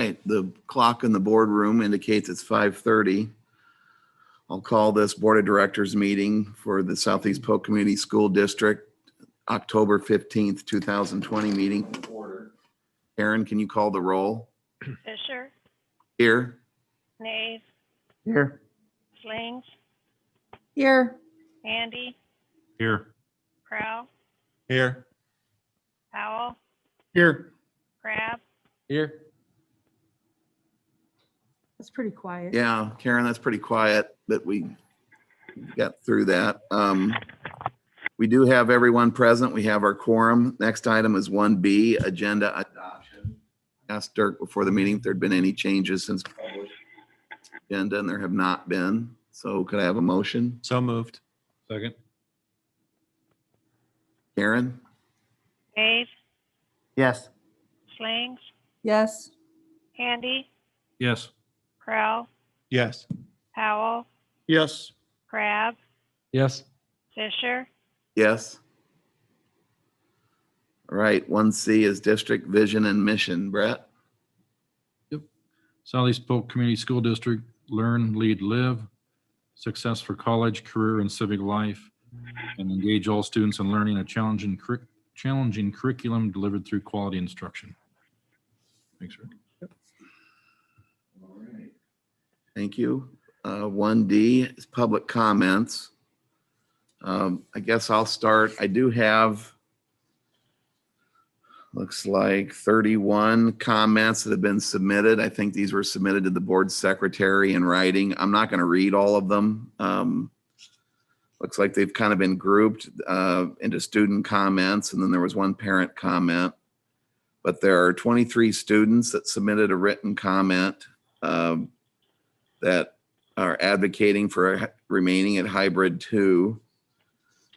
right, the clock in the boardroom indicates it's 5:30. I'll call this Board of Directors meeting for the Southeast Polk Community School District, October 15th, 2020 meeting to order. Aaron, can you call the roll? Fisher, Here. Nays, Here. Slings, Here. Andy, Here. Crow, Here. Powell, Here. Crab, Here. That's pretty quiet. Yeah, Karen, that's pretty quiet, but we got through that. We do have everyone present. We have our quorum. Next item is 1B, agenda adoption. Asked Dirk before the meeting if there'd been any changes since published agenda, and there have not been. So could I have a motion? So moved. Second. Karen? Nays, Yes. Slings, Yes. Andy, Yes. Crow, Yes. Powell, Yes. Crab, Yes. Fisher, Yes. All right, 1C is district vision and mission. Brett? Southeast Polk Community School District, learn, lead, live, success for college, career, and civic life, and engage all students in learning a challenging curriculum delivered through quality instruction. Thanks, Rick. All right. Thank you. 1D is public comments. I guess I'll start. I do have, looks like 31 comments that have been submitted. I think these were submitted to the board secretary in writing. I'm not going to read all of them. Looks like they've kind of been grouped into student comments, and then there was one parent comment. But there are 23 students that submitted a written comment that are advocating for remaining at hybrid 2.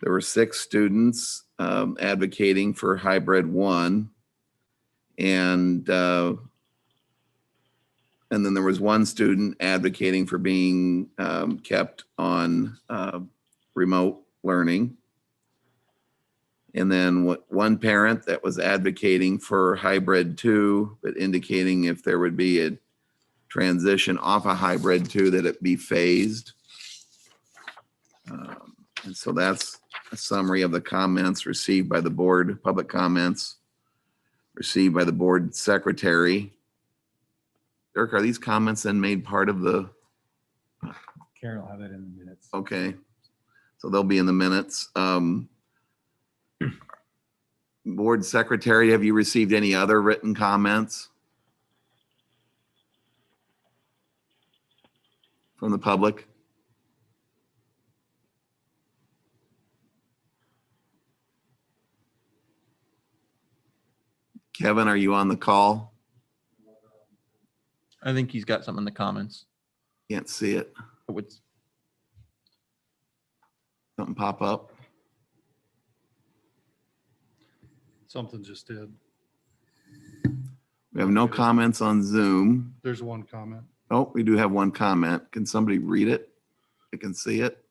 There were 6 students advocating for hybrid 1. And then there was one student advocating for being kept on remote learning. And then one parent that was advocating for hybrid 2, but indicating if there would be a transition off a hybrid 2 that it be phased. And so that's a summary of the comments received by the board, public comments received by the board secretary. Dirk, are these comments then made part of the? Karen will have that in the minutes. Okay, so they'll be in the minutes. Board secretary, have you received any other written comments from the public? Kevin, are you on the call? I think he's got something in the comments. Can't see it. What's Something pop up? Something just did. We have no comments on Zoom. There's one comment. Oh, we do have one comment. Can somebody read it? I can see it.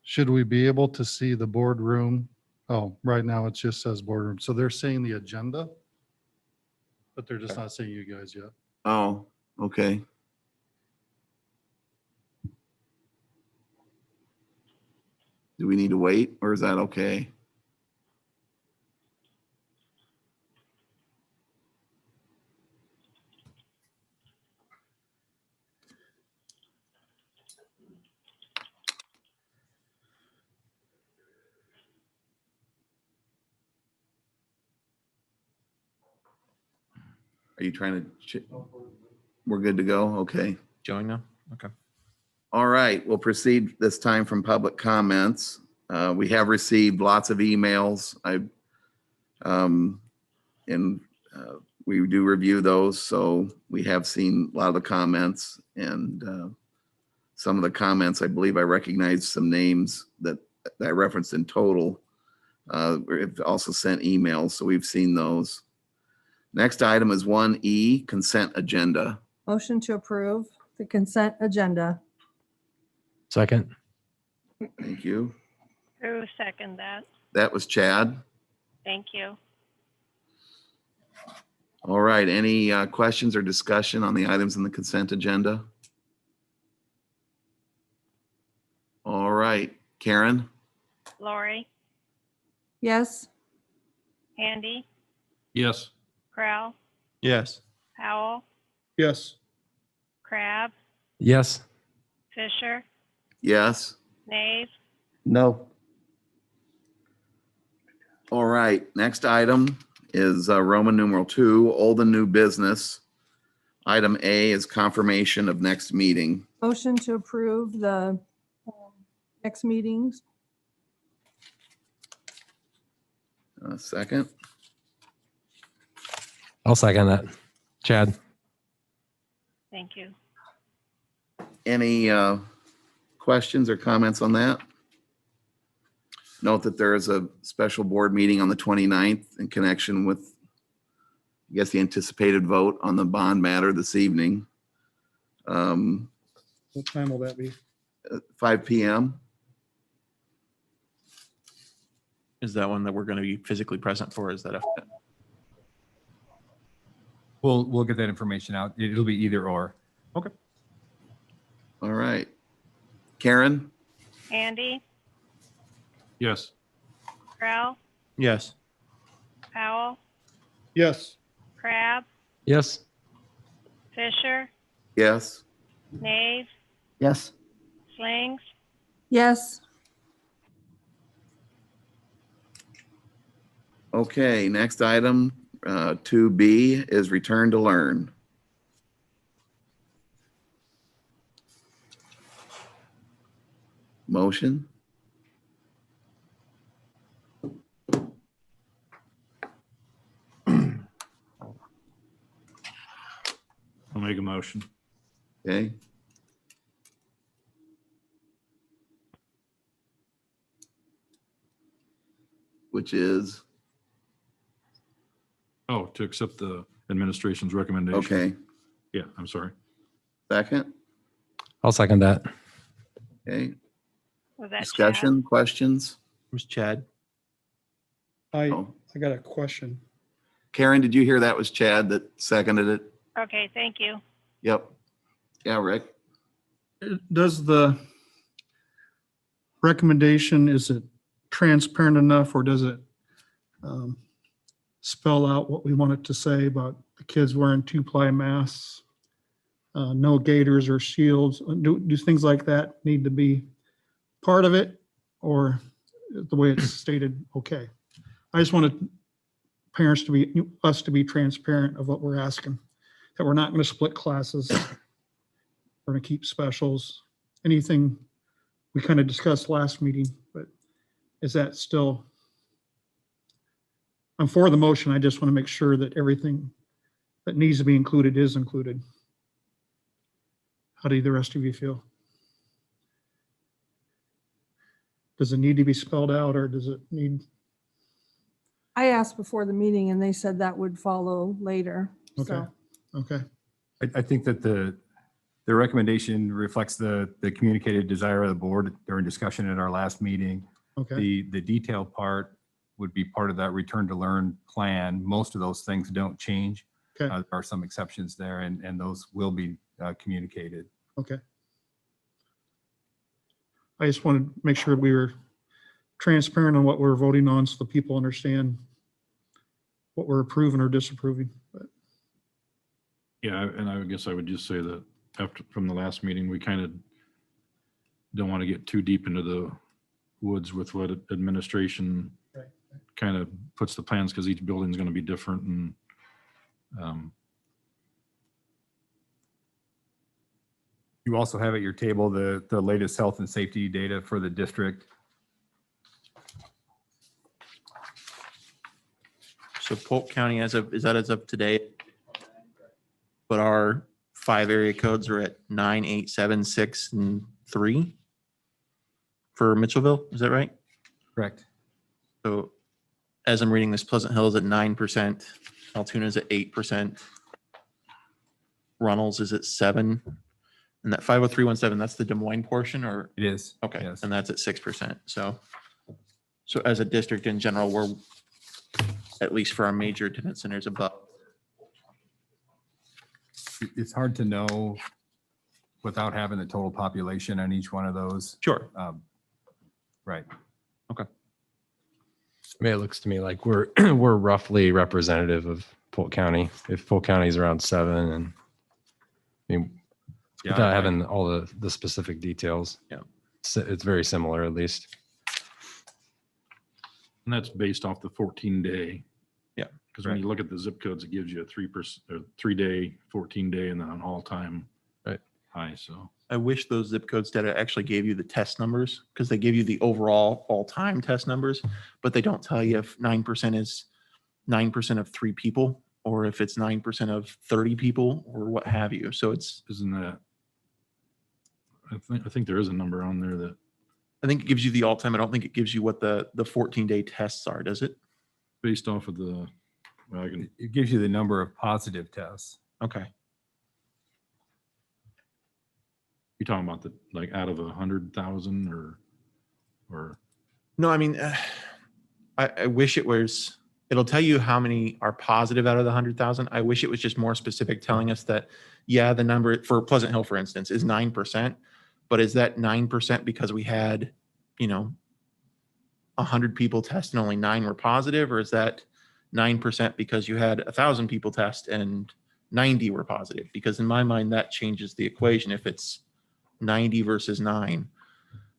Should we be able to see the boardroom? Oh, right now it just says boardroom. So they're saying the agenda, but they're just not saying you guys yet. Oh, okay. Do we need to wait or is that okay? Are you trying to, we're good to go? Okay. showing now? Okay. All right, we'll proceed this time from public comments. We have received lots of emails. We do review those, so we have seen a lot of the comments, and some of the comments, I believe I recognize some names that I referenced in total. We've also sent emails, so we've seen those. Next item is 1E, consent agenda. Motion to approve the consent agenda. Second. Thank you. who second that? That was Chad. Thank you. All right, any questions or discussion on the items in the consent agenda? All right, Karen? Lori, Yes. Andy, Yes. Crowell, Yes. Howell, Yes. Crab, Yes. Fisher, Yes? Nave, No. All right, next item is Roman numeral 2, old and new business. Item A is confirmation of next meeting. Motion to approve the next meetings. Second? I'll second that. Chad? thank you. Any questions or comments on that? Note that there is a special board meeting on the 29th in connection with, I guess, the anticipated vote on the bond matter this evening. What time will that be? 5 p.m. Is that one that we're going to be physically present for? Is that a, We'll get that information out. It'll be either or. All right. Karen? Andy, Yes. Crowell, yes. Howell, Yes. Crab, Yes. Fisher, Yes? Nave, Yes. Slings, Yes. Okay, next item, 2B, is return to learn. Motion? I'll make a motion. Okay. Which is, Oh, to accept the administration's recommendation. okay, Yeah, I'm sorry. second? I'll second that. Okay, was that Chad? discussion, questions? Who's Chad? Oh. I got a question. Karen, did you hear that was Chad that seconded it? Okay, thank you. Yep. Yeah, Rick? Does the recommendation, is it transparent enough, or does it spell out what we want it to say about the kids wearing 2-ply masks, no gaiters or shields? Do things like that need to be part of it, or the way it's stated, okay? I just wanted parents to be, us to be transparent of what we're asking, that we're not going to split classes. We're going to keep specials. Anything we kind of discussed last meeting, but is that still? I'm for the motion. I just want to make sure that everything that needs to be included is included. How do the rest of you feel? Does it need to be spelled out, or does it need? I asked before the meeting and they said that would follow later. Okay. So Okay. I think that the recommendation reflects the communicated desire of the board during discussion at our last meeting. Okay. The detailed part would be part of that return to learn plan. Most of those things don't change. Okay. There are some exceptions there, and those will be communicated. Okay. I just wanted to make sure we were transparent on what we're voting on so the people understand what we're approving or disapproving. But Yeah, and I guess I would just say that from the last meeting, we kind of don't want to get too deep into the woods with what administration Right. kind of puts the plans, because each building is going to be different. And You also have at your table the latest health and safety data for the district. So Polk County is that as of today? But our 5 area codes are at 9, 8, 7, 6, and 3 for Mitchellville. Is that right? Correct. So as I'm reading this, Pleasant Hill is at 9%, Altoona is at 8%, Runnels is at 7%, and that 50317, that's the Des Moines portion, or? It is. Okay, Yes. and that's at 6%. So as a district in general, we're, at least for our major attendance centers, above it's hard to know without having the total population on each one of those. Sure. Right. I mean, it looks to me like we're we're roughly representative of Polk County. If Polk County is around 7, and I mean, Yeah, without having all the specific details. Yeah. It's very similar, at least. And that's based off the 14-day. Yeah. Because when you look at the zip codes, it gives you a 3-day, 14-day, and then an all-time Right. high. So I wish those zip codes data actually gave you the test numbers, because they give you the overall all-time test numbers, but they don't tell you if 9% is 9% of 3 people, or if it's 9% of 30 people, or what have you. So it's, isn't that, I think there is a number on there that I think it gives you the all-time. I don't think it gives you what the 14-day tests are, does it? based off of the, well, I can, It gives you the number of positive tests. Okay. you talking about the, like, out of 100,000 or No, I mean, I wish it was, it'll tell you how many are positive out of the 100,000. I wish it was just more specific, telling us that, yeah, the number for Pleasant Hill, for instance, is 9%, but is that 9% because we had, 100 people test and only 9 were positive, or is that 9% because you had 1,000 people test and 90 were positive? Because in my mind, that changes the equation if it's 90 versus 9.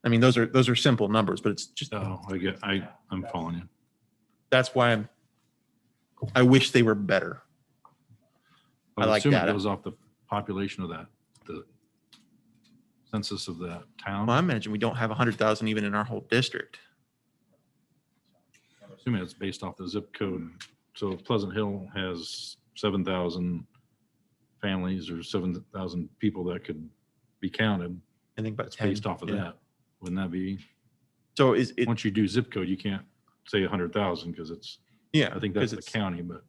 I mean, those are simple numbers, but it's just, oh, I'm following you. that's why I wish they were better. I would like assume data. It goes off the population of the census of that town. Well, I imagine we don't have 100,000 even in our whole district. I'm assuming it's based off the zip code. So if Pleasant Hill has 7,000 families or 7,000 people that could be counted. I think about It's 10. based off of yeah. that. Wouldn't that be, So is it, once you do zip code, you can't say 100,000 because it's, yeah. I think that's 'cause the it's- county, but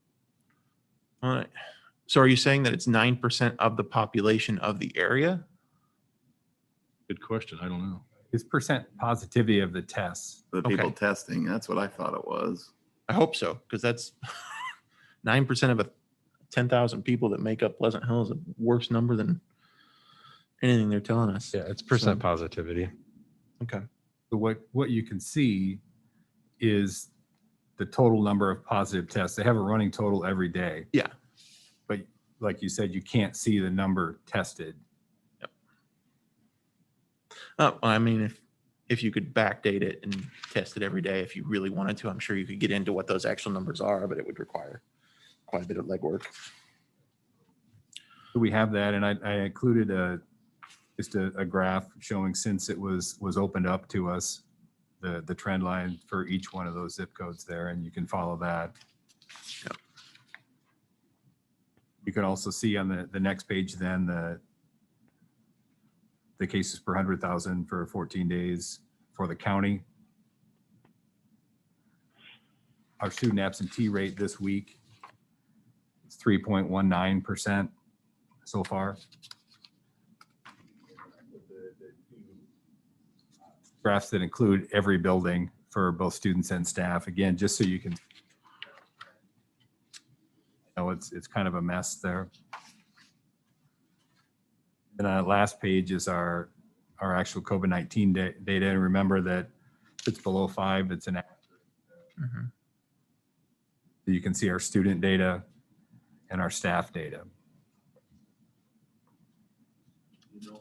All right. So are you saying that it's 9% of the population of the area? good question. I don't know. It's percent positivity of the tests. The people Okay. testing, that's what I thought it was. I hope so, because that's 9% of 10,000 people that make up Pleasant Hill is a worse number than anything they're telling us. Yeah, it's percent positivity. Okay. So what you can see is the total number of positive tests. They have a running total every day. Yeah. But like you said, you can't see the number tested. I mean, if you could backdate it and test it every day, if you really wanted to, I'm sure you could get into what those actual numbers are, but it would require quite a bit of legwork. So we have that, and I included just a graph showing since it was opened up to us, the trend line for each one of those zip codes there, and you can follow that. Yep. You can also see on the next page then the cases per 100,000 for 14 days for the county. Our student absentee rate this week is 3.19% so far. Graphs that include every building for both students and staff. Again, just so you can, it's kind of a mess there. And on the last page is our actual COVID-19 data. And remember that if it's below 5, it's an Mhm. you can see our student data and our staff data.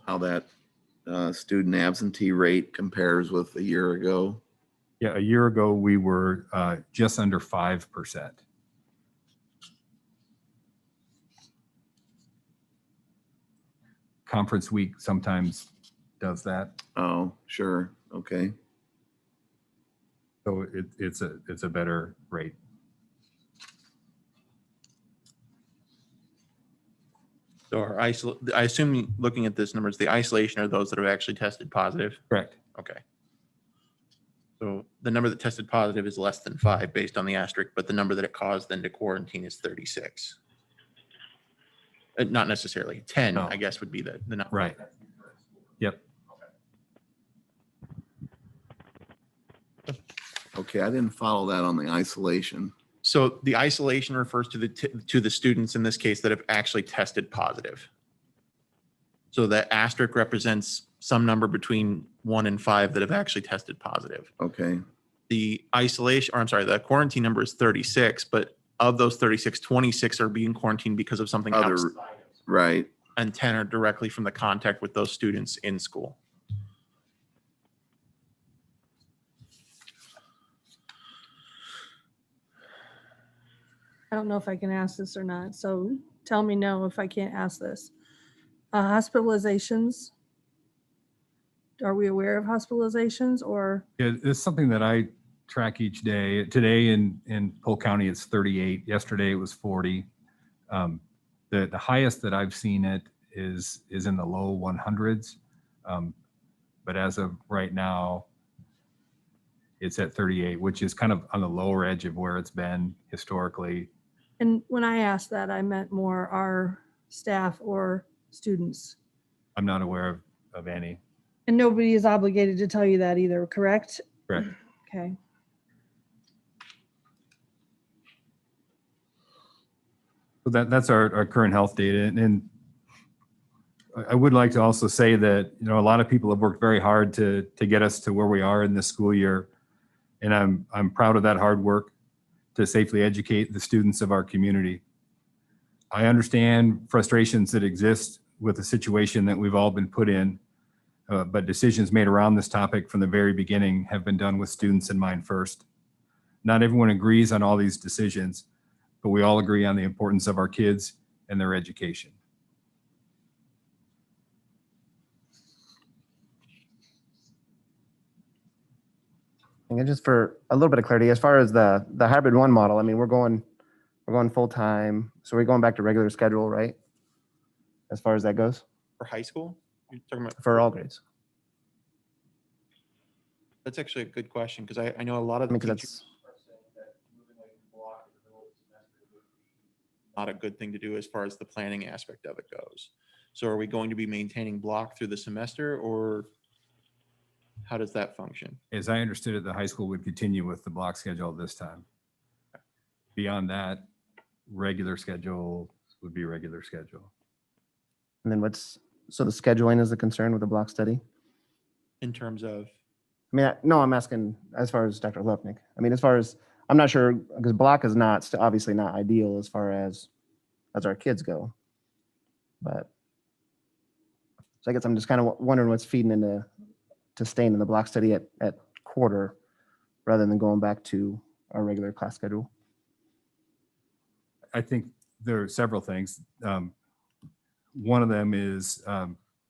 How that student absentee rate compares with a year ago. Yeah, a year ago, we were just under 5%. Conference week sometimes does that. Oh, sure. Okay. So it's a better rate. So I assume looking at this numbers, the isolation are those that have actually tested positive. Correct. Okay. So the number that tested positive is less than 5 based on the asterisk, but the number that it caused then to quarantine is 36. Not necessarily 10, No. I guess would be the number. Right. Yep. Okay, I didn't follow that on the isolation. So the isolation refers to to the students in this case that have actually tested positive. So that asterisk represents some number between 1 and 5 that have actually tested positive. Okay, The isolation, or I'm sorry, the quarantine number is 36, but of those 36, 26 are being quarantined because of something Other- outside, right. and 10 are directly from the contact with those students in school. I don't know if I can ask this or not, so tell me no if I can't ask this. Hospitalizations. Are we aware of hospitalizations or, Yeah, it's something that I track each day. Today in Polk County, it's 38. Yesterday, it was 40. The highest that I've seen it is in the low 100s. But as of right now, it's at 38, which is kind of on the lower edge of where it's been historically. and when I asked that, I meant more our staff or students. I'm not aware of any. And nobody is obligated to tell you that either, correct? Correct. Okay. So that's our current health data. And I would like to also say that, you know, a lot of people have worked very hard to get us to where we are in this school year. And I'm proud of that hard work to safely educate the students of our community. I understand frustrations that exist with the situation that we've all been put in, but decisions made around this topic from the very beginning have been done with students in mind first. Not everyone agrees on all these decisions, but we all agree on the importance of our kids and their education. And just for a little bit of clarity, as far as the hybrid one model, I mean, we're going full time. So we're going back to regular schedule, right? As far as that goes For high school? You're talking about for all grades. That's actually a good question, because I know a lot of I the mean, 'cause teachers are saying that moving away from block in the middle of the semester would be not a good thing to do as far as the planning aspect of it goes. So are we going to be maintaining block through the semester, or how does that function? As I understood it, the high school would continue with the block schedule this time. Beyond that, regular schedule would be regular schedule. And then so the scheduling is the concern with the block study? In terms of, I mean, no, I'm asking as far as Dr. Lupnick. I mean, as far as, I'm not sure, because block is not, obviously not ideal as far as our kids go. But, so I guess I'm just kind of wondering what's feeding into staying in the block study at quarter rather than going back to our regular class schedule. I think there are several things. One of them is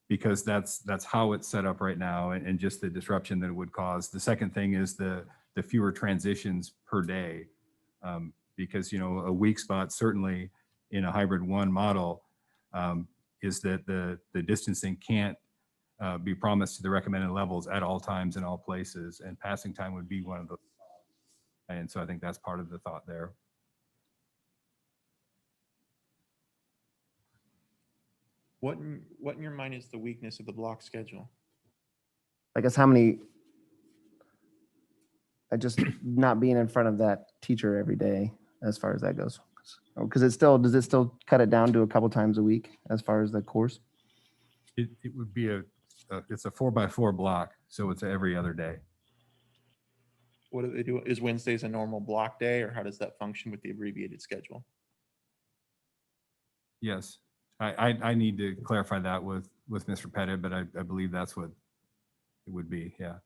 because that's how it's set up right now, and just the disruption that it would cause. The second thing is the fewer transitions per day, because, you know, a weak spot certainly in a hybrid one model is that the distancing can't be promised to the recommended levels at all times in all places, and passing time would be one of those. And so I think that's part of the thought there. what in your mind is the weakness of the block schedule? I guess just not being in front of that teacher every day as far as that goes. Because does it still cut it down to a couple times a week as far as the course? It would be it's a 4x4 block, so it's every other day. What do they do? Is Wednesdays a normal block day, or how does that function with the abbreviated schedule? Yes, I need to clarify that with Mr. Pettit, but I believe that's what it would be. Yeah.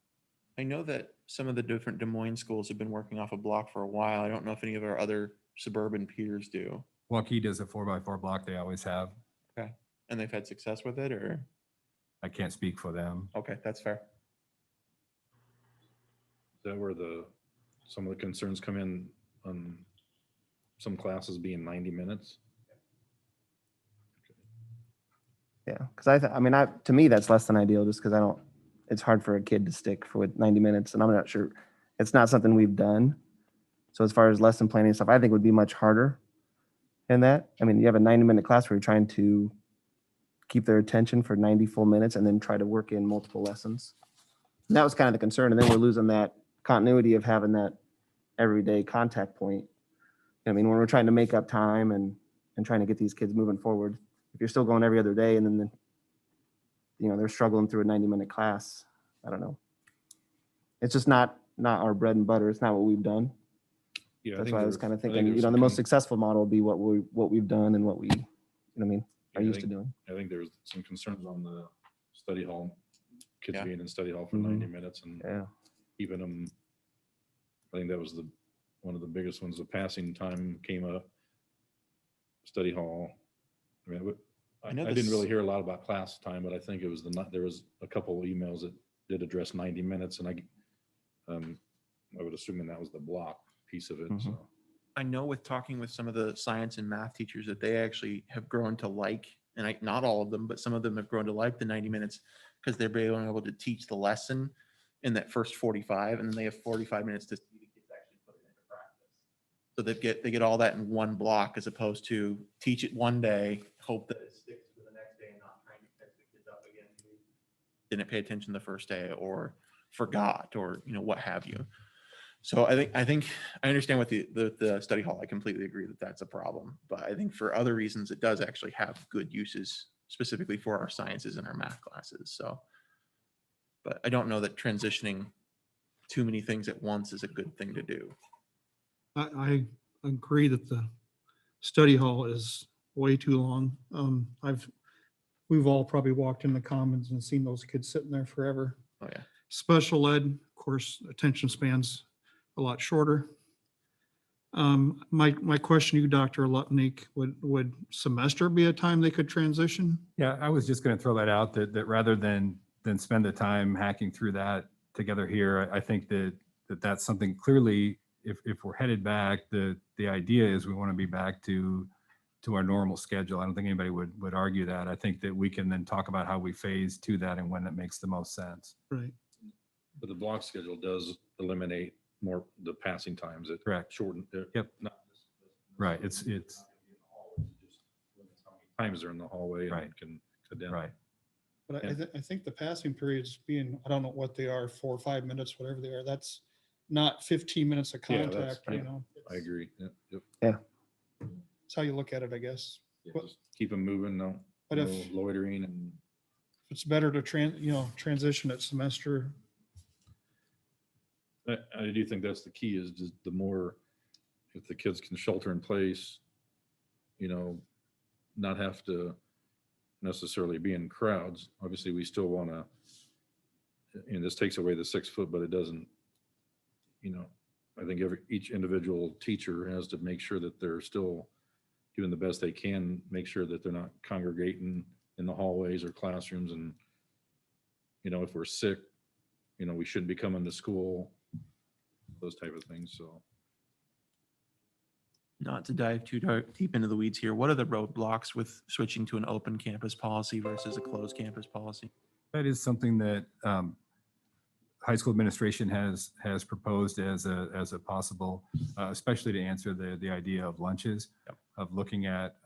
I know that some of the different Des Moines schools have been working off a block for a while. I don't know if any of our other suburban peers do. Waukee does a 4x4 block. They always have. Okay. And they've had success with it, or? I can't speak for them. Okay, that's fair. Is that where some of the concerns come in on some classes being 90 minutes? Yeah, because I mean, to me, that's less than ideal just because it's hard for a kid to stick with 90 minutes, and I'm not sure, it's not something we've done. So as far as lesson planning stuff, I think would be much harder in that. I mean, you have a 90-minute class where you're trying to keep their attention for 90 full minutes and then try to work in multiple lessons. And that was kind of the concern. And then we're losing that continuity of having that everyday contact point I mean, when we're trying to make up time and trying to get these kids moving forward, if you're still going every other day and then, they're struggling through a 90-minute class, I don't know. It's just not our bread and butter. It's not what we've done. Yeah, That's why I was kind of thinking, there's the some most successful model would be what we've done and what we, are I used to think- doing. I think there's some concerns on the study hall, kids Yeah. being in study hall for Mhm. 90 minutes and Yeah. keeping them. I think that was one of the biggest ones. The passing time came up. Study hall. I mean, I know I didn't this- really hear a lot about class time, but I think it was there was a couple of emails that did address 90 minutes, and I would assume that was the block piece of it. Mhm. So I know with talking with some of the science and math teachers that they actually have grown to like, and not all of them, but some of them have grown to like the 90 minutes because they're being able to teach the lesson in that first 45, and then they have 45 minutes to see the kids actually put it into practice. So they get all that in one block as opposed to teach it one day, hope that it sticks for the next day, and not trying to catch the kids up again who didn't pay attention the first day or forgot or what have you. So I think I understand with the study hall. I completely agree that that's a problem. But I think for other reasons, it does actually have good uses specifically for our sciences and our math classes. So, but I don't know that transitioning too many things at once is a good thing to do. I agree that the study hall is way too long. We've all probably walked in the commons and seen those kids sitting there forever. Oh yeah. Special ed, of course, attention spans a lot shorter. My question to you, Dr. Lutnick, would semester be a time they could transition? Yeah, I was just going to throw that out that rather than spend the time hacking through that together here, I think that's something clearly, if we're headed back, the idea is we want to be back to our normal schedule. I don't think anybody would argue that. I think that we can then talk about how we phase to that and when it makes the most sense. Right. but the block schedule does eliminate more the passing times. It Correct. shorten. Yep. Right. It's times are in the hallway Right. and can condense. right. But Yeah. I think the passing periods being, I don't know what they are, 4 or 5 minutes, whatever they are, that's not 15 minutes of Yeah, that's contact, right. I It's agree. Yep. how you look at it, I guess. Yeah, What- just keep them moving. No, But no if loitering and it's better to transition at semester, I do think that's the key is just the more, if the kids can shelter in place, not have to necessarily be in crowds. Obviously, we still want to, this takes away the 6 foot, but it doesn't, I think each individual teacher has to make sure that they're still doing the best they can, make sure that they're not congregating in the hallways or classrooms. And, if we're sick, we shouldn't be coming to school, those type of things. So Not to dive too deep into the weeds here, what are the roadblocks with switching to an open campus policy versus a closed campus policy? That is something that high school administration has proposed as a possible, especially to answer the idea of lunches, Yep. of looking at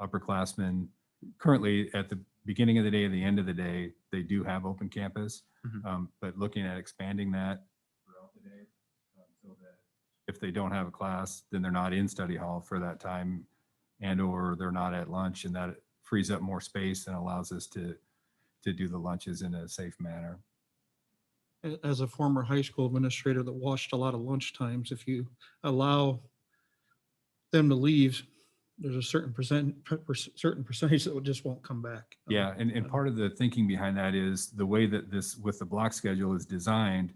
upperclassmen. Currently, at the beginning of the day and the end of the day, they do have open campus, Mhm. but looking at expanding that throughout the day, so that if they don't have a class, then they're not in study hall for that time, or they're not at lunch, and that frees up more space and allows us to do the lunches in a safe manner. as a former high school administrator that watched a lot of lunch times, if you allow them to leave, there's a certain percentage that just won't come back. Yeah, and part of the thinking behind that is the way that this, with the block schedule is designed,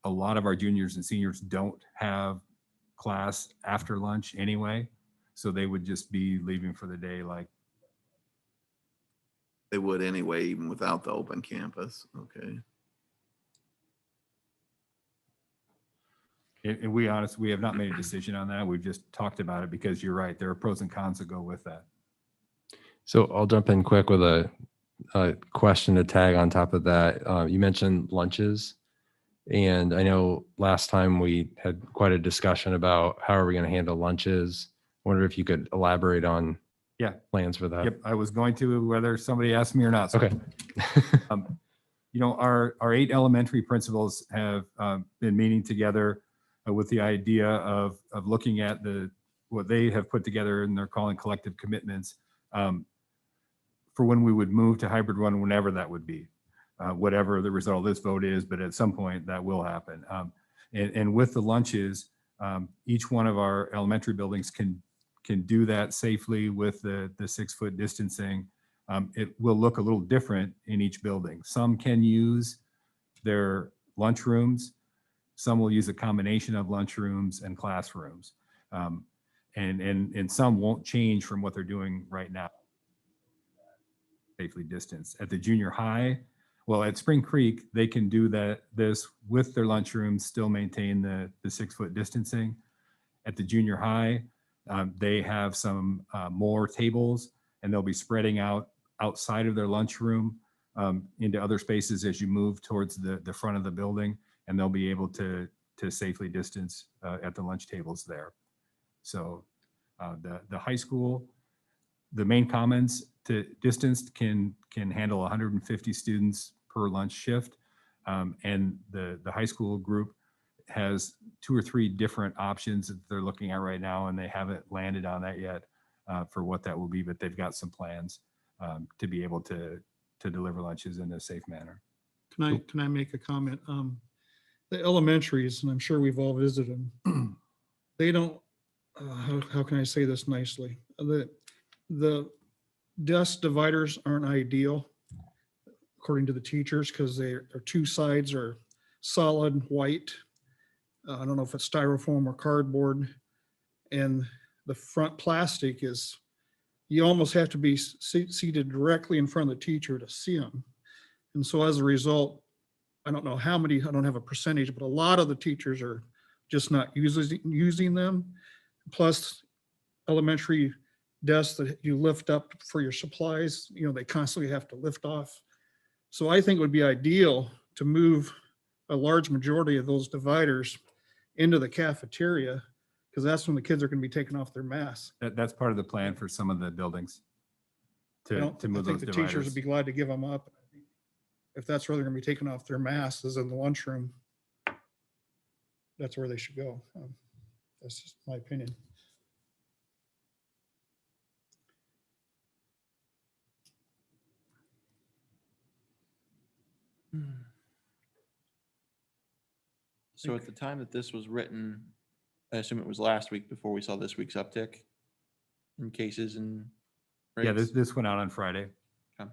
a lot of our juniors and seniors don't have class after lunch anyway, so they would just be leaving for the day like, They would anyway, even without the open campus. Okay. and we have not made a decision on that. We've just talked about it because you're right, there are pros and cons that go with that. So I'll jump in quick with a question to tag on top of that. You mentioned lunches. And I know last time we had quite a discussion about how are we going to handle lunches. I wonder if you could elaborate on Yeah. plans for that. Yep, I was going to, whether somebody asked me or not. So, Okay. Our 8 elementary principals have been meeting together with the idea of looking at what they have put together and they're calling collective commitments for when we would move to hybrid one, whenever that would be, whatever the result of this vote is, but at some point that will happen. And with the lunches, each one of our elementary buildings can do that safely with the 6-foot distancing. It will look a little different in each building. Some can use their lunchrooms. Some will use a combination of lunchrooms and classrooms. And some won't change from what they're doing right now. Safely distanced. At the junior high, well, at Spring Creek, they can do this with their lunchrooms, still maintain the 6-foot distancing. At the junior high, they have some more tables, and they'll be spreading out outside of their lunchroom into other spaces as you move towards the front of the building, and they'll be able to safely distance at the lunch tables there. So the high school, the main commons to distanced can handle 150 students per lunch shift. And the high school group has 2 or 3 different options that they're looking at right now, and they haven't landed on that yet for what that will be, but they've got some plans to be able to deliver lunches in a safe manner. Can I make a comment? The elementaries, and I'm sure we've all visited them, they don't, how can I say this nicely? The desk dividers aren't ideal, according to the teachers, because their 2 sides are solid white. I don't know if it's styrofoam or cardboard. And the front plastic is, you almost have to be seated directly in front of the teacher to see them. And so as a result, I don't know how many, I don't have a percentage, but a lot of the teachers are just not using them. Plus, elementary desks that you lift up for your supplies, they constantly have to lift off. So I think it would be ideal to move a large majority of those dividers into the cafeteria, because that's when the kids are going to be taking off their masks. That's part of the plan for some of the buildings to I move think those the teachers dividers. would be glad to give them up. If that's where they're going to be taking off their masks, is in the lunchroom, that's where they should go. That's just my opinion. So at the time that this was written, I assume it was last week before we saw this week's uptick in cases and Yeah, rates? this went out on Friday. Okay.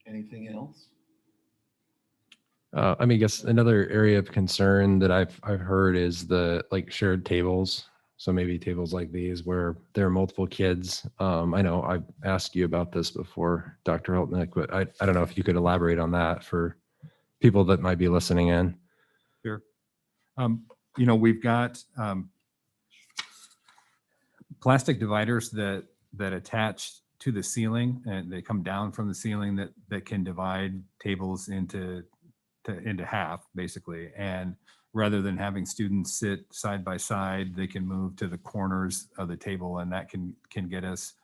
Anything else? I mean, I guess another area of concern that I've heard is the shared tables. So maybe tables like these where there are multiple kids. I know I've asked you about this before, Dr. Heltnick, but I don't know if you could elaborate on that for people that might be listening in. Sure. We've got plastic dividers that attach to the ceiling, and they come down from the ceiling that can divide tables into half, basically. And rather than having students sit side by side, they can move to the corners of the table, and that can get us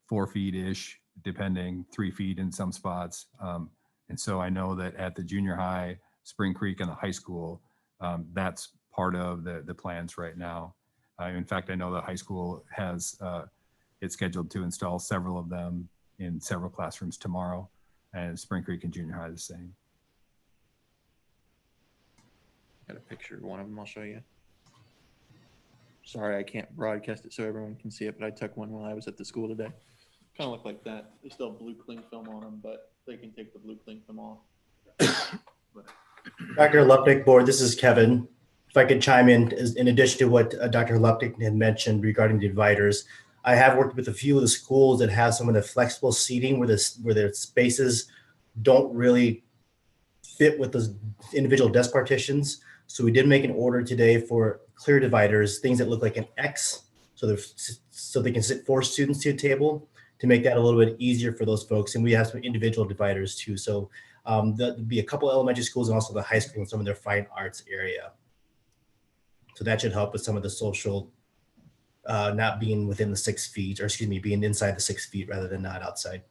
4 feet-ish, depending, 3 feet in some spots. And so I know that at the junior high, Spring Creek, and the high school, that's part of the plans right now. In fact, I know the high school has it's scheduled to install several of them in several classrooms tomorrow, and Spring Creek and junior high the same. Got a picture of one of them. I'll show you. Sorry, I can't broadcast it so everyone can see it, but I took one when I was at the school today. Kind of look like that. They still have blue cling film on them, but they can take the blue cling film off. Dr. Lupnick, board, this is Kevin. If I could chime in addition to what Dr. Lupnick had mentioned regarding dividers, I have worked with a few of the schools that have some of the flexible seating where their spaces don't really fit with those individual desk partitions. So we did make an order today for clear dividers, things that look like an X, so they can sit 4 students to a table, to make that a little bit easier for those folks. And we have some individual dividers too. So there'll be a couple elementary schools and also the high school and some of their fine arts area. So that should help with some of the social, not being within the 6 feet, or excuse me, being inside the 6 feet rather than not outside.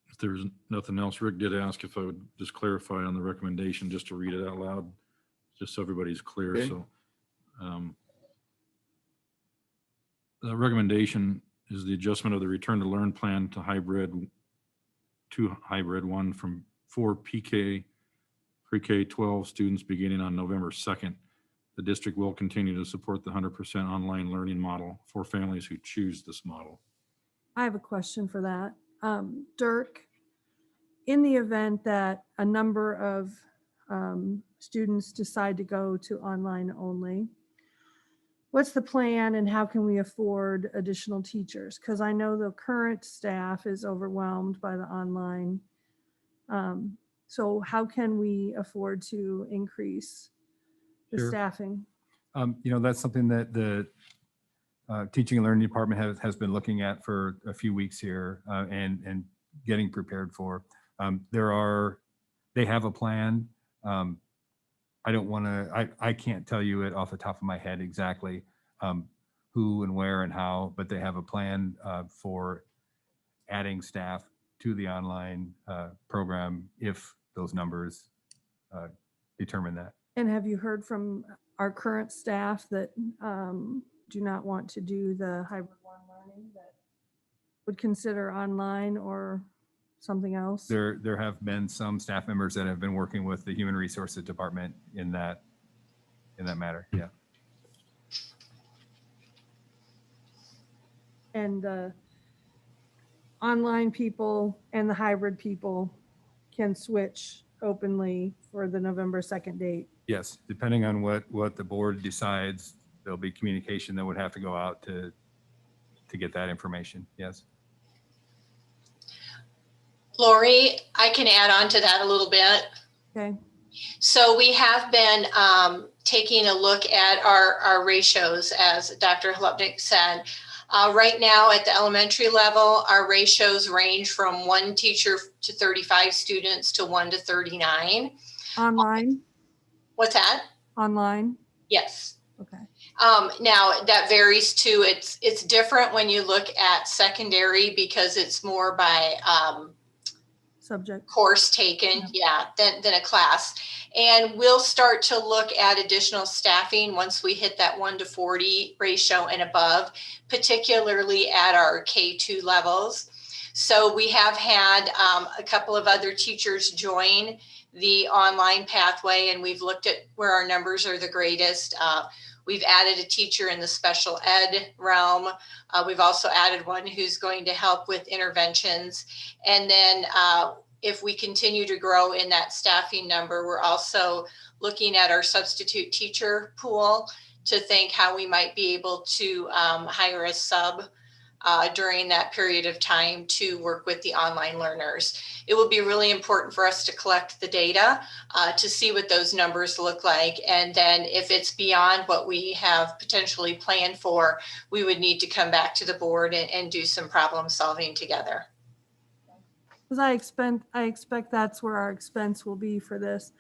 If there's nothing else, Rick did ask if I would just clarify on the recommendation, just to read it out loud, just so everybody's clear. Okay. So the recommendation is the adjustment of the return to learn plan to hybrid one from 4 pre-K 12 students beginning on November 2nd. The district will continue to support the 100% online learning model for families who choose this model. I have a question for that. Dirk, in the event that a number of students decide to go to online only, what's the plan and how can we afford additional teachers? Because I know the current staff is overwhelmed by the online. So how can we afford to increase the Sure. staffing? That's something that the teaching and learning department has been looking at for a few weeks here and getting prepared for. They have a plan. I can't tell you it off the top of my head exactly who and where and how, but they have a plan for adding staff to the online program if those numbers determine that. And have you heard from our current staff that do not want to do the hybrid one learning, that would consider online or something else? There have been some staff members that have been working with the Human Resources Department in that matter. Yeah. And the online people and the hybrid people can switch openly for the November 2nd date. Yes, depending on what the board decides, there'll be communication that would have to go out to get that information. Yes. Lori, I can add on to that a little bit. Okay. So we have been taking a look at our ratios, as Dr. Hlupnik said. Right now at the elementary level, our ratios range from 1 teacher to 35 students to 1 to 39. Online? What's that? Online? Yes. Okay. Now that varies too. It's different when you look at secondary because it's more by Subject. course taken, than a class. And we'll start to look at additional staffing once we hit that 1 to 40 ratio and above, particularly at our K2 levels. So we have had a couple of other teachers join the online pathway, and we've looked at where our numbers are the greatest. We've added a teacher in the special ed realm. We've also added one who's going to help with interventions. And then if we continue to grow in that staffing number, we're also looking at our substitute teacher pool to think how we might be able to hire a sub during that period of time to work with the online learners. It will be really important for us to collect the data to see what those numbers look like. And then if it's beyond what we have potentially planned for, we would need to come back to the board and do some problem solving together. Because I expect that's where our expense will be for this.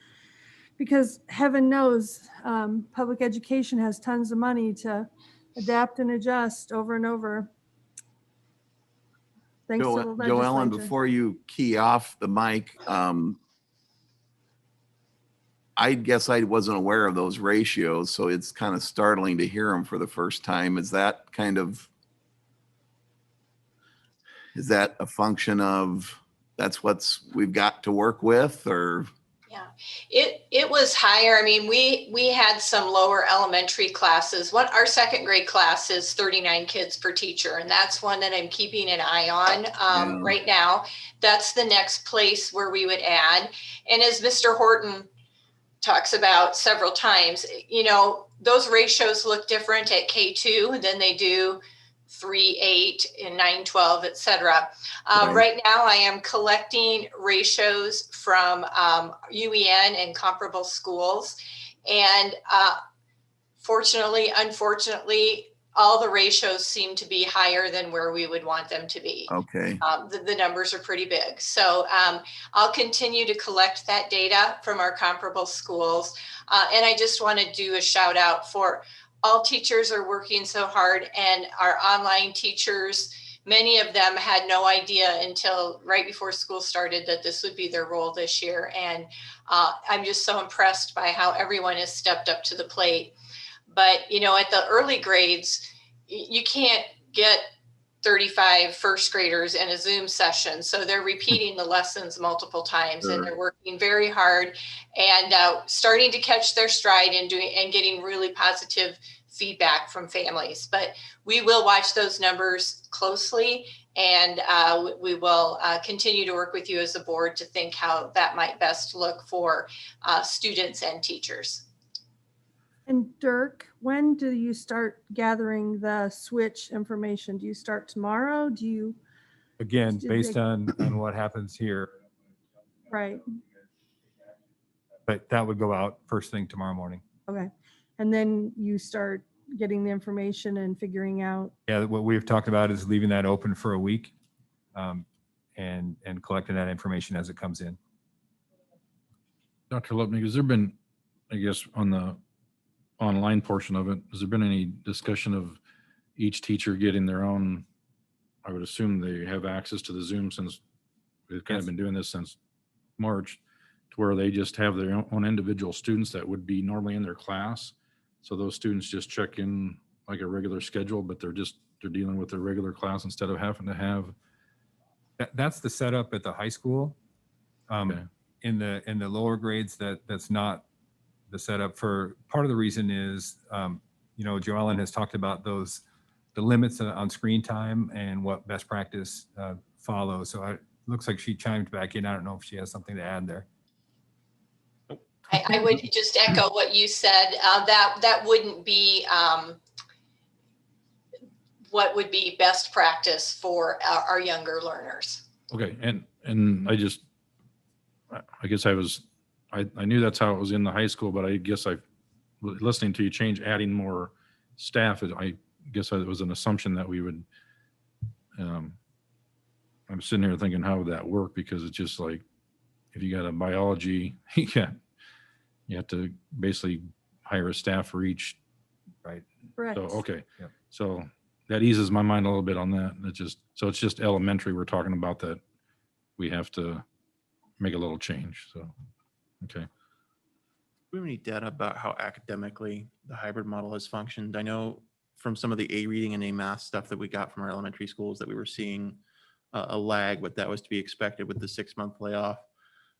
Because heaven knows, public education has tons of money to adapt and adjust over and over. Thanks to the Joellen, legislature. before you key off the mic, I guess I wasn't aware of those ratios, so it's kind of startling to hear them for the first time. Is that a function of that's we've got to work with, or? Yeah, it was higher. I mean, we had some lower elementary classes. Our second grade class is 39 kids per teacher, and that's one that I'm keeping an eye on right now. That's the next place where we would add. And as Mr. Horton talks about several times, those ratios look different at K2 than they do 3-8 and 9-12, et cetera. Right now, I am collecting ratios from UEN and comparable schools. And fortunately, unfortunately, all the ratios seem to be higher than where we would want them to be. Okay. The numbers are pretty big. So I'll continue to collect that data from our comparable schools. And I just want to do a shout out for all teachers are working so hard, and our online teachers, many of them had no idea until right before school started that this would be their role this year. And I'm just so impressed by how everyone has stepped up to the plate. But, you know, at the early grades, you can't get 35 first graders in a Zoom session. So they're repeating the lessons multiple times, and they're working very hard and starting to catch their stride and getting really positive feedback from families. But we will watch those numbers closely, and we will continue to work with you as a board to think how that might best look for students and teachers. And Dirk, when do you start gathering the switch information? Do you start tomorrow? Do you? Again, Did based they- on what happens here, Right. but that would go out first thing tomorrow morning. Okay. And then you start getting the information and figuring out. Yeah, what we've talked about is leaving that open for a week, and collecting that information as it comes in. Dr. Lupnick, has there been, I guess, on the online portion of it, has there been any discussion of each teacher getting their own? I would assume they have access to the Zoom since we've kind of been doing this since March, to where they just have their own individual students that would be normally in their class. So those students just check in like a regular schedule, but they're dealing with their regular class instead of having to have. That's the setup at the high school. Okay. In the lower grades, that's not the setup. For part of the reason is, you know, Joellen has talked about the limits on screen time and what best practice follows. So it looks like she chimed back in. I don't know if she has something to add there. I would just echo what you said. That wouldn't be what would be best practice for our younger learners. Okay, and I guess I knew that's how it was in the high school, but I guess listening to you change, adding more staff, I guess it was an assumption that we would, I'm sitting here thinking, how would that work? Because it's just like, if you got a biology, you have to basically hire a staff for each, right? Correct. So, okay. Yep. So that eases my mind a little bit on that. It's just elementary we're talking about that we have to make a little change. So, okay. Do we have any data about how academically the hybrid model has functioned? I know from some of the A reading and A math stuff that we got from our elementary schools that we were seeing a lag, but that was to be expected with the 6-month layoff.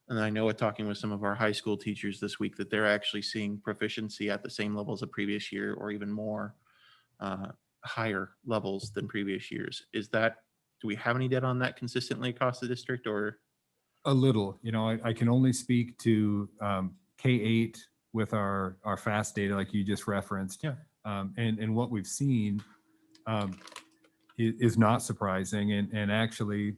And I know talking with some of our high school teachers this week that they're actually seeing proficiency at the same levels of previous year or even more higher levels than previous years. Do we have any data on that consistently across the district or? A little, you know, I can only speak to K-8 with our FAST data like you just referenced. Yeah. And what we've seen is not surprising and actually,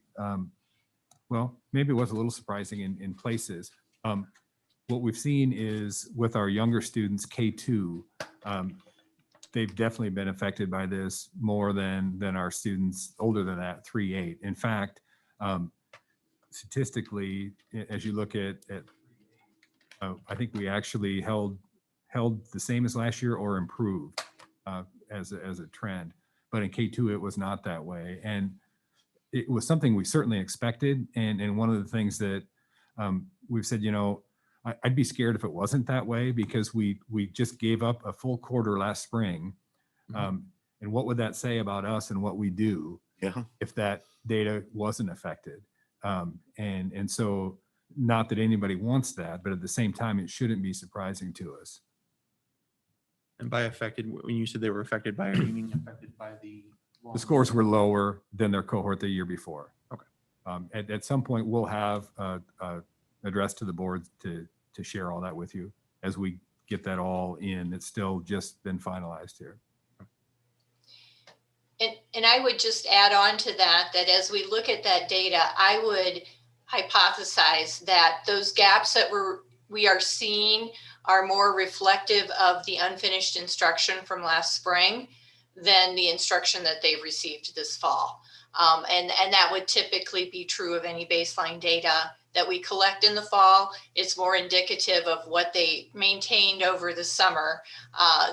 well, maybe it was a little surprising in places. What we've seen is with our younger students, K2, they've definitely been affected by this more than our students older than that, 3-8. In fact, statistically, as you look at I think we actually held the same as last year or improved as a trend. But in K2, it was not that way. And it was something we certainly expected. And one of the things that we've said, you know, I'd be scared if it wasn't that way because we just gave up a full quarter last spring. And what would that say about us and what we do if that data wasn't affected? And so not that anybody wants that, but at the same time, it shouldn't be surprising to us. And by affected, when you said they were affected by, are you meaning affected by the scores were lower than their cohort the year before. Okay. At some point, we'll have a address to the board to share all that with you as we get that all in. It's still just been finalized here. And I would just add on to that as we look at that data, I would hypothesize that those gaps that we are seeing are more reflective of the unfinished instruction from last spring than the instruction that they've received this fall. And that would typically be true of any baseline data that we collect in the fall. It's more indicative of what they maintained over the summer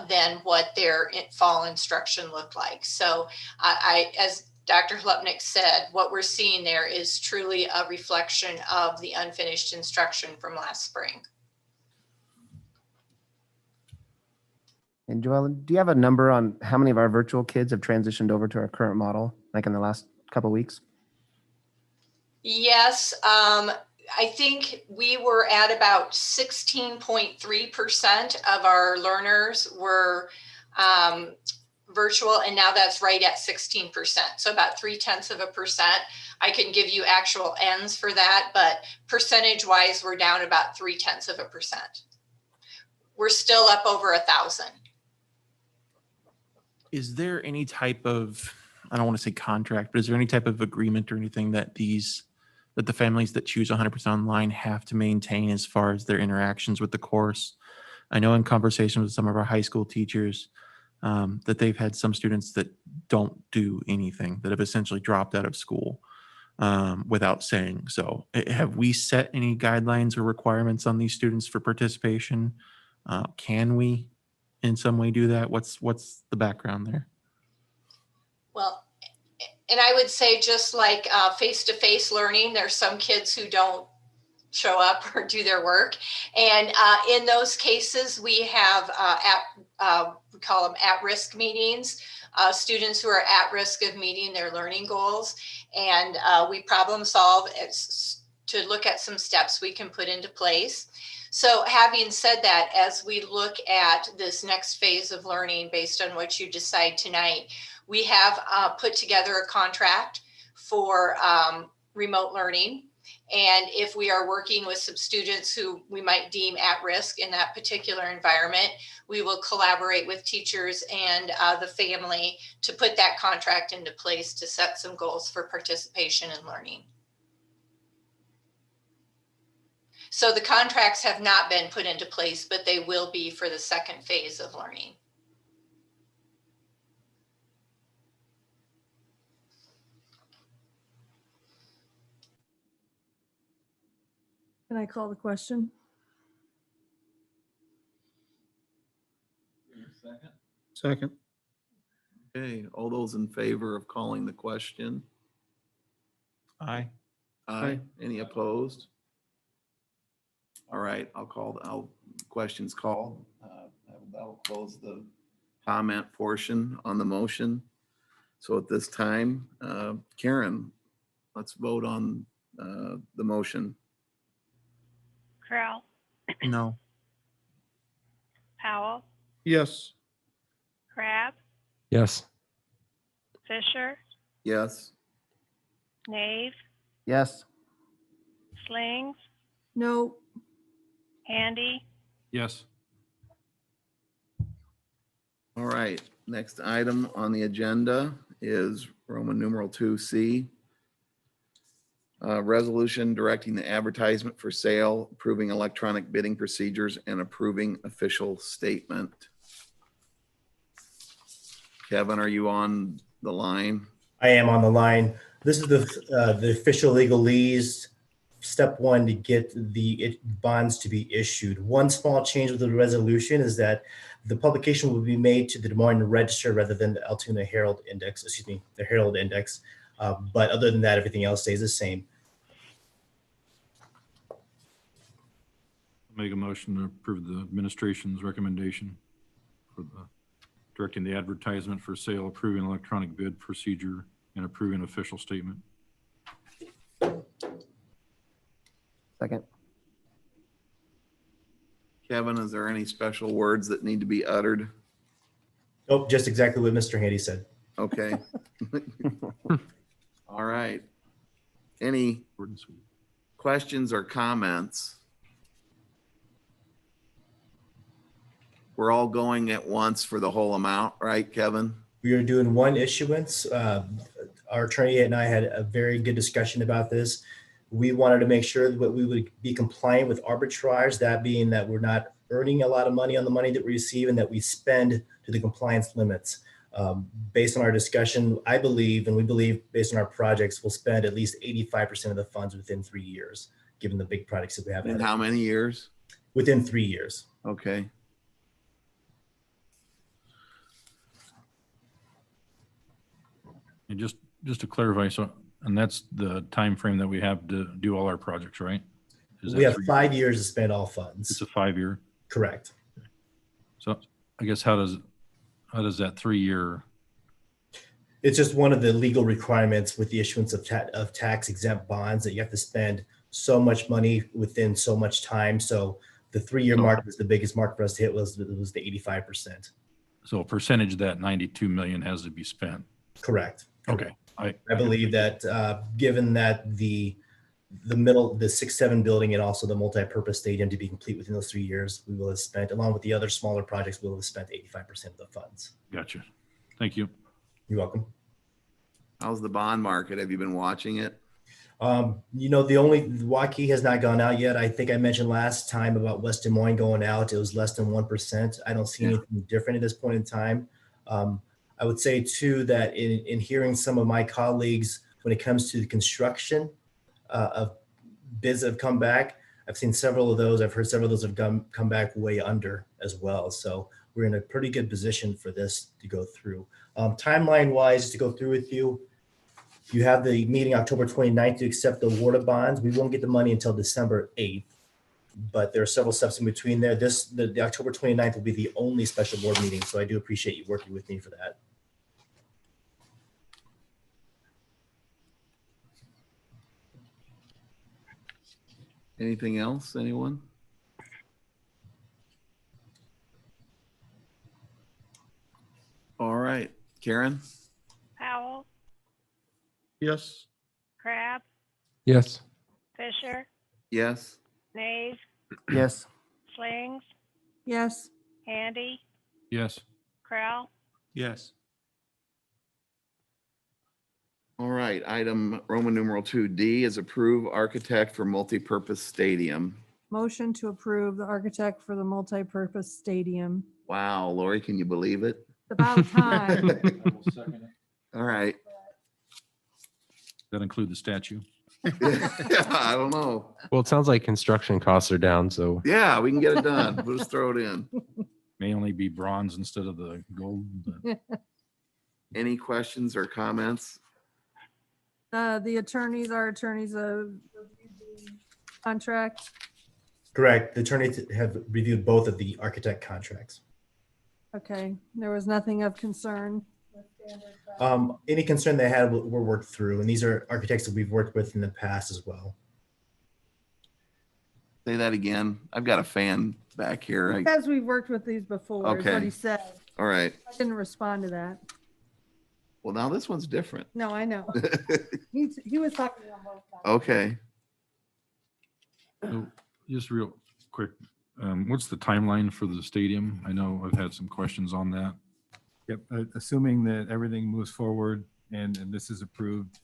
than what their fall instruction looked like. So as Dr. Hlupnik said, what we're seeing there is truly a reflection of the unfinished instruction from last spring. And Joellen, do you have a number on how many of our virtual kids have transitioned over to our current model, like in the last couple of weeks? Yes, I think we were at about 16.3% of our learners were virtual, and now that's right at 16%. So about 0.3%. I can give you actual ends for that, but percentage wise, we're down about 0.3%. We're still up over 1,000. Is there any type of, I don't want to say contract, but is there any type of agreement or anything that the families that choose 100% online have to maintain as far as their interactions with the course? I know in conversation with some of our high school teachers that they've had some students that don't do anything, that have essentially dropped out of school without saying so. Have we set any guidelines or requirements on these students for participation? Can we in some way do that? What's the background there? Well, and I would say just like face-to-face learning, there's some kids who don't show up or do their work. And in those cases, we have we call them at-risk meetings, students who are at risk of meeting their learning goals. And we problem solve to look at some steps we can put into place. So having said that, as we look at this next phase of learning based on what you decide tonight, we have put together a contract for remote learning. And if we are working with some students who we might deem at risk in that particular environment, we will collaborate with teachers and the family to put that contract into place to set some goals for participation in learning. So the contracts have not been put into place, but they will be for the second phase of learning. Can I call the question? Second. Okay, all those in favor of calling the question? Aye. Aye. Any opposed? All right, questions called. That'll close the comment portion on the motion. So at this time, Karen, let's vote on the motion. Crowell, No. Powell, Yes. Crab, Yes. Fisher, Yes. Nave, Yes. Slings, No. Handy, Yes. All right, next item on the agenda is Roman numeral 2C. Resolution directing the advertisement for sale, approving electronic bidding procedures, and approving official statement. Kevin, are you on the line? I am on the line. This is the official legalese. Step one to get the bonds to be issued. One small change with the resolution is that the publication will be made to the Des Moines Register rather than the Altoona Herald Index, the Herald Index. But other than that, everything else stays the same. Make a motion to approve the administration's recommendation for directing the advertisement for sale, approving electronic bid procedure, and approving official statement. Second. Kevin, is there any special words that need to be uttered? Nope, just exactly what Mr. Handy said. Okay. All right. Any Short and sweet. questions or comments? We're all going at once for the whole amount, right, Kevin? We are doing one issuance. Our attorney and I had a very good discussion about this. We wanted to make sure that we would be compliant with arbitrage, that being that we're not earning a lot of money on the money that we receive and that we spend to the compliance limits. Based on our discussion, I believe, and we believe based on our projects, we'll spend at least 85% of the funds within 3 years, given the big projects that we have. In ahead of how us. many years? Within 3 years. Okay. And just to clarify, so, and that's the time frame that we have to do all our projects, right? Is We that have 3 5 years to spend all It's funds. a 5-year. Correct. So I guess how does that 3-year, It's just one of the legal requirements with the issuance of tax exempt bonds that you have to spend so much money within so much time. So the 3-year mark was the biggest mark for us to hit was the 85%. so a percentage of that 92 million has to be spent? Correct. Okay. I believe that given that the 6-7 building and also the multi-purpose stadium to be complete within those 3 years, we will have spent, along with the other smaller projects, we will have spent 85% of the funds. Gotcha. Thank you. You're welcome. How's the bond market? Have you been watching it? The Waukee has not gone out yet. I think I mentioned last time about West Des Moines going out. It was less than 1%. I don't see anything different at this point in time. I would say too, that in hearing some of my colleagues, when it comes to the construction of bids that have come back, I've seen several of those. I've heard several of those have come back way under as well. So we're in a pretty good position for this to go through. Timeline wise, to go through with you, you have the meeting October 29th to accept the award of bonds. We won't get the money until December 8th, but there are several steps in between there. The October 29th will be the only special board meeting. So I do appreciate you working with me for that. Anything else, anyone? All right, Karen? Powell, Yes. Crab, Yes. Fisher, Yes? Nave, Yes. Slings, Yes, Handy, Yes. Crowell, Yes. All right, item Roman numeral 2D is approve architect for multipurpose stadium. motion to approve the architect for the multi-purpose stadium. Wow, Lori, can you believe it? It's about time. All right. That include the statue? I don't know. Well, it sounds like construction costs are down, so Yeah, we can get it done. We'll just throw it in. May only be bronze instead of the gold. but- Any questions or comments? The attorneys, our attorneys have reviewed the contract. Correct. The attorneys have reviewed both of the architect contracts. Okay, there was nothing of concern. Any concern they had were worked through, and these are architects that we've worked with in the past as well. Say that again. I've got a fan back here. Because we've worked with these before, is what Okay. he said. All right. I didn't respond to that. Well, now this one's different. No, I know. He was talking on both sides. Okay. So, just real quick, what's the timeline for the stadium? I know I've had some questions on that. Yep, assuming that everything moves forward and this is approved,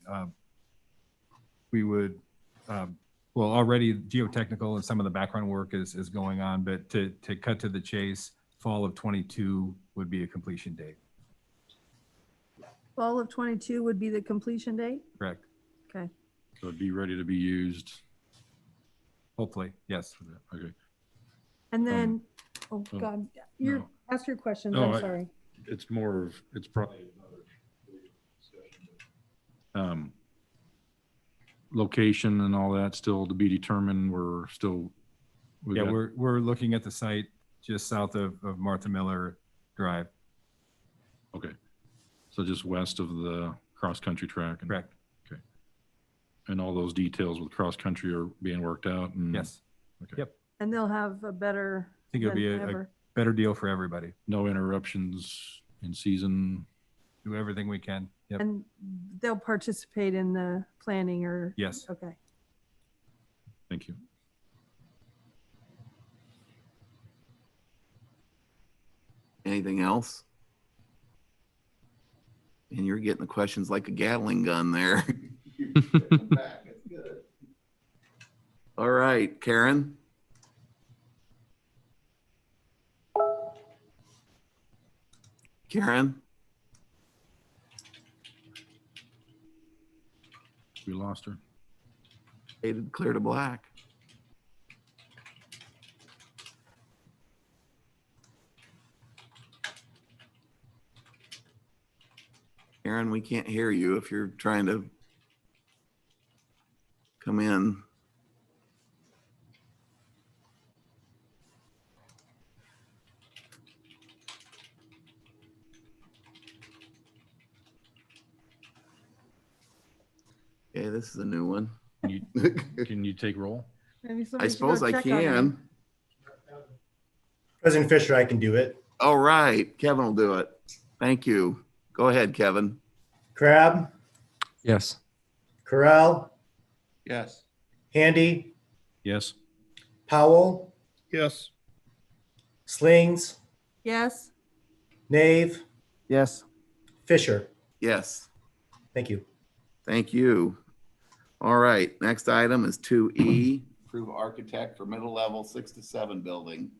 we would, well, already geotechnical and some of the background work is going on, but to cut to the chase, fall of 22 would be a completion date, Fall of 22 would be the completion date? correct? Okay. So it'd be ready to be used. Hopefully, yes. Okay. And then, oh oh, God, you're, no. ask your questions, No, I'm sorry. It's more of, it's probably another discussion. Location and all that still to be determined. We're still. Yeah, we're looking at the site just south of Martha Miller Drive, Okay. So just west of the cross-country track. and- correct? Okay. And all those details with cross-country are being worked out? And Yes, Okay. Yep. And they'll have a better. I think it'll be than a ever. better deal for everybody. No interruptions in season? Do everything we can. Yep, And they'll participate in the planning or? yes. Okay. Thank you. Anything else? And you're getting the questions like a Gatling gun there. All right, Karen? Karen? We lost her. Faded clear to black. Karen, we can't hear you if you're trying to come in. Okay, this is a new one. Can you take roll? Maybe I somebody should go suppose I check on him. can. President Fisher, I can do it. All right, Kevin will do it. Thank you. Go ahead, Kevin. Crab, Yes. Corral, Yes. Handy, Yes. Powell, Yes. Slings, Yes, Nave, Yes. Fisher. Yes, Thank you. thank you. All right, next item is 2E, approve architect for middle level 6 to 7 building.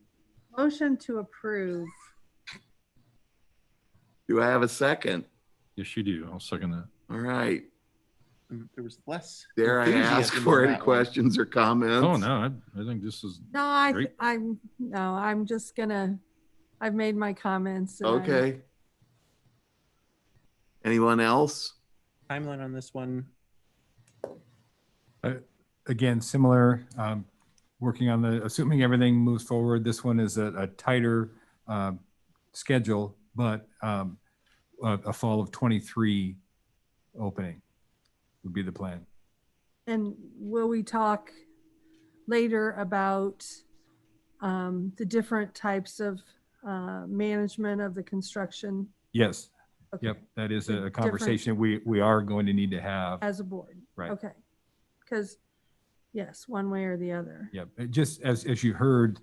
motion to approve. Do I have a second? Yes, you do. I'll second that. All right, There was less. dare I ask enthusiasm for on any that one. questions or comments? Oh, no, I think this is, No, Great. I'm just gonna, I've made my comments. and Okay. Anyone else? Timeline on this one. Again, similar, working on the, assuming everything moves forward, this one is a tighter schedule, but a fall of 23 opening would be the plan. And will we talk later about the different types of management of the construction? Yes, Okay. yep, that is The a different- conversation we are going to need to have. As a board? Right. Okay. Because, yes, one way or the other. Yep, just as you heard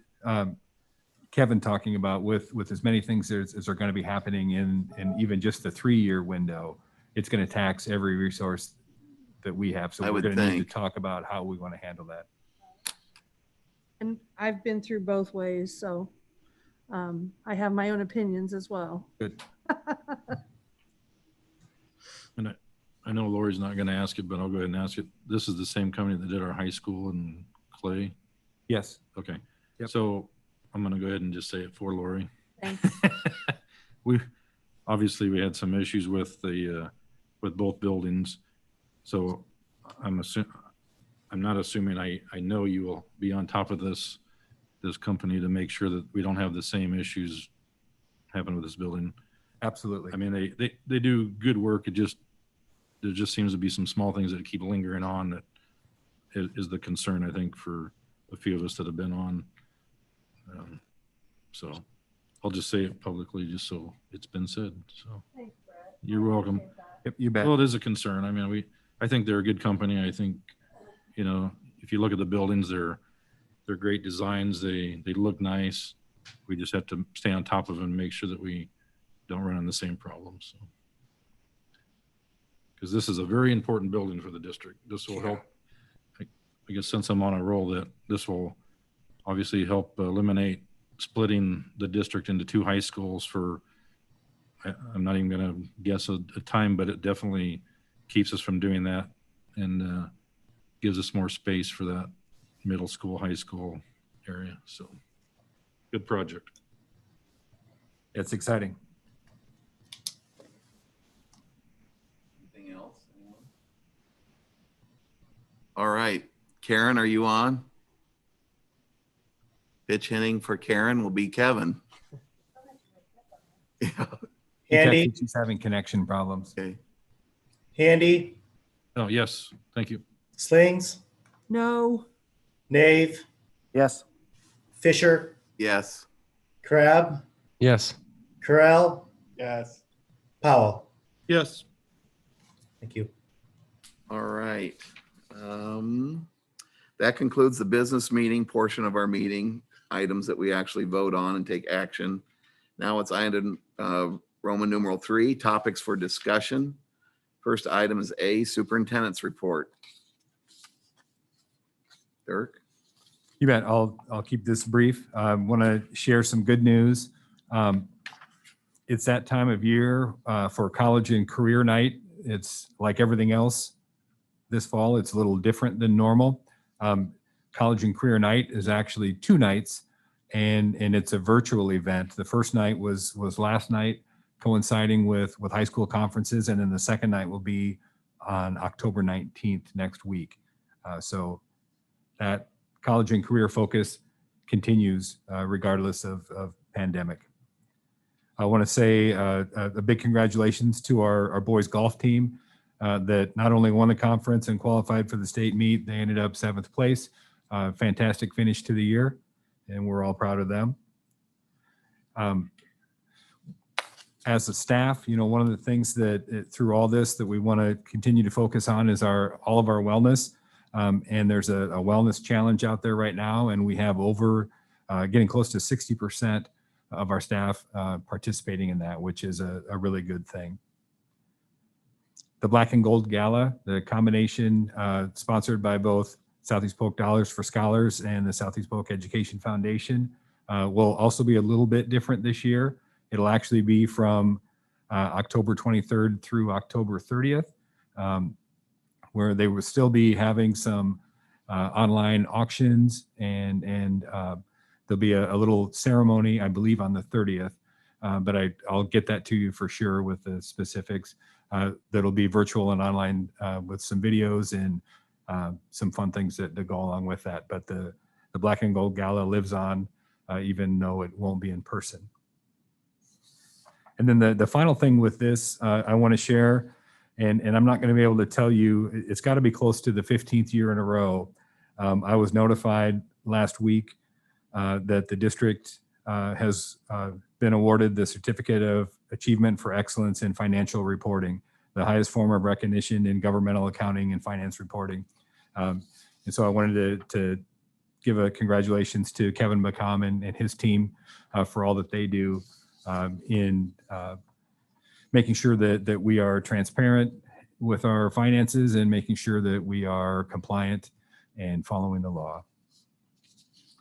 Kevin talking about with as many things as are going to be happening in even just the 3-year window, it's going to tax every resource that we have. So I we're would going to need to think. talk about how we want to handle that. And I've been through both ways, so I have my own opinions as well. Good. and I know Lori's not going to ask it, but I'll go ahead and ask it. This is the same company that did our high school in Clay. Yes. Okay. Yep. So I'm going to go ahead and just say it for Lori. Thanks. We had some issues with with both buildings. So I'm not assuming, I know you will be on top of this company to make sure that we don't have the same issues happen with this building. Absolutely. I mean, they do good work. There just seems to be some small things that keep lingering on that is the concern, I think, for a few of us that have been on. So I'll just say it publicly, just so it's been said. So you're welcome. Yep, you bet. Well, it is a concern. I mean, I think they're a good company. I think, if you look at the buildings, they're great designs. They look nice. We just have to stay on top of them and make sure that we don't run into the same problems. So. Because this is a very important building for the district. This will help, I guess since I'm on a roll, that this will obviously help eliminate splitting the district into 2 high schools for, I'm not even going to guess a time, but it definitely keeps us from doing that and gives us more space for that middle school, high school area. So good project. It's exciting. Anything else? Anyone? All right, Karen, are you on? Pitch hitting for Karen will be Kevin. Yeah, Handy, She's having connection problems. okay. Handy, Oh, yes. Thank you. Slings, No, Nave, Yes. Fisher, Yes, Crab, Yes. Corral, Yes. Powell. Yes. Thank you. all right. That concludes the business meeting portion of our meeting, items that we actually vote on and take action. Now it's item Roman numeral 3, topics for discussion. First item is A, superintendent's report. Dirk? You bet. I'll keep this brief. I want to share some good news. it's that time of year for college and career night. It's like everything else this fall. It's a little different than normal. College and career night is actually 2 nights, and it's a virtual event. The first night was last night, coinciding with high school conferences, and then the second night will be on October 19th next week. So that college and career focus continues regardless of pandemic. I want to say a big congratulations to our boys golf team that not only won the conference and qualified for the state meet, they ended up 7th place. Fantastic finish to the year, and we're all proud of them. As a staff, one of the things that through all this that we want to continue to focus on is all of our wellness. And there's a wellness challenge out there right now, and we have over getting close to 60% of our staff participating in that, which is a really good thing. The Black and Gold Gala, the combination sponsored by both Southeast Polk Dollars for Scholars and the Southeast Polk Education Foundation, will also be a little bit different this year. It'll actually be from October 23rd through October 30th, where they will still be having some online auctions, and there'll be a little ceremony, I believe, on the 30th. But I'll get that to you for sure with the specifics. That'll be virtual and online with some videos and some fun things that go along with that. But the Black and Gold Gala lives on, even though it won't be in person. And then the final thing with this, I want to share, and I'm not going to be able to tell you, it's got to be close to the 15th year in a row. I was notified last week that the district has been awarded the Certificate of Achievement for Excellence in Financial Reporting, the highest form of recognition in governmental accounting and finance reporting. And so I wanted to give a congratulations to Kevin McCom and his team for all that they do in making sure that we are transparent with our finances and making sure that we are compliant and following the law.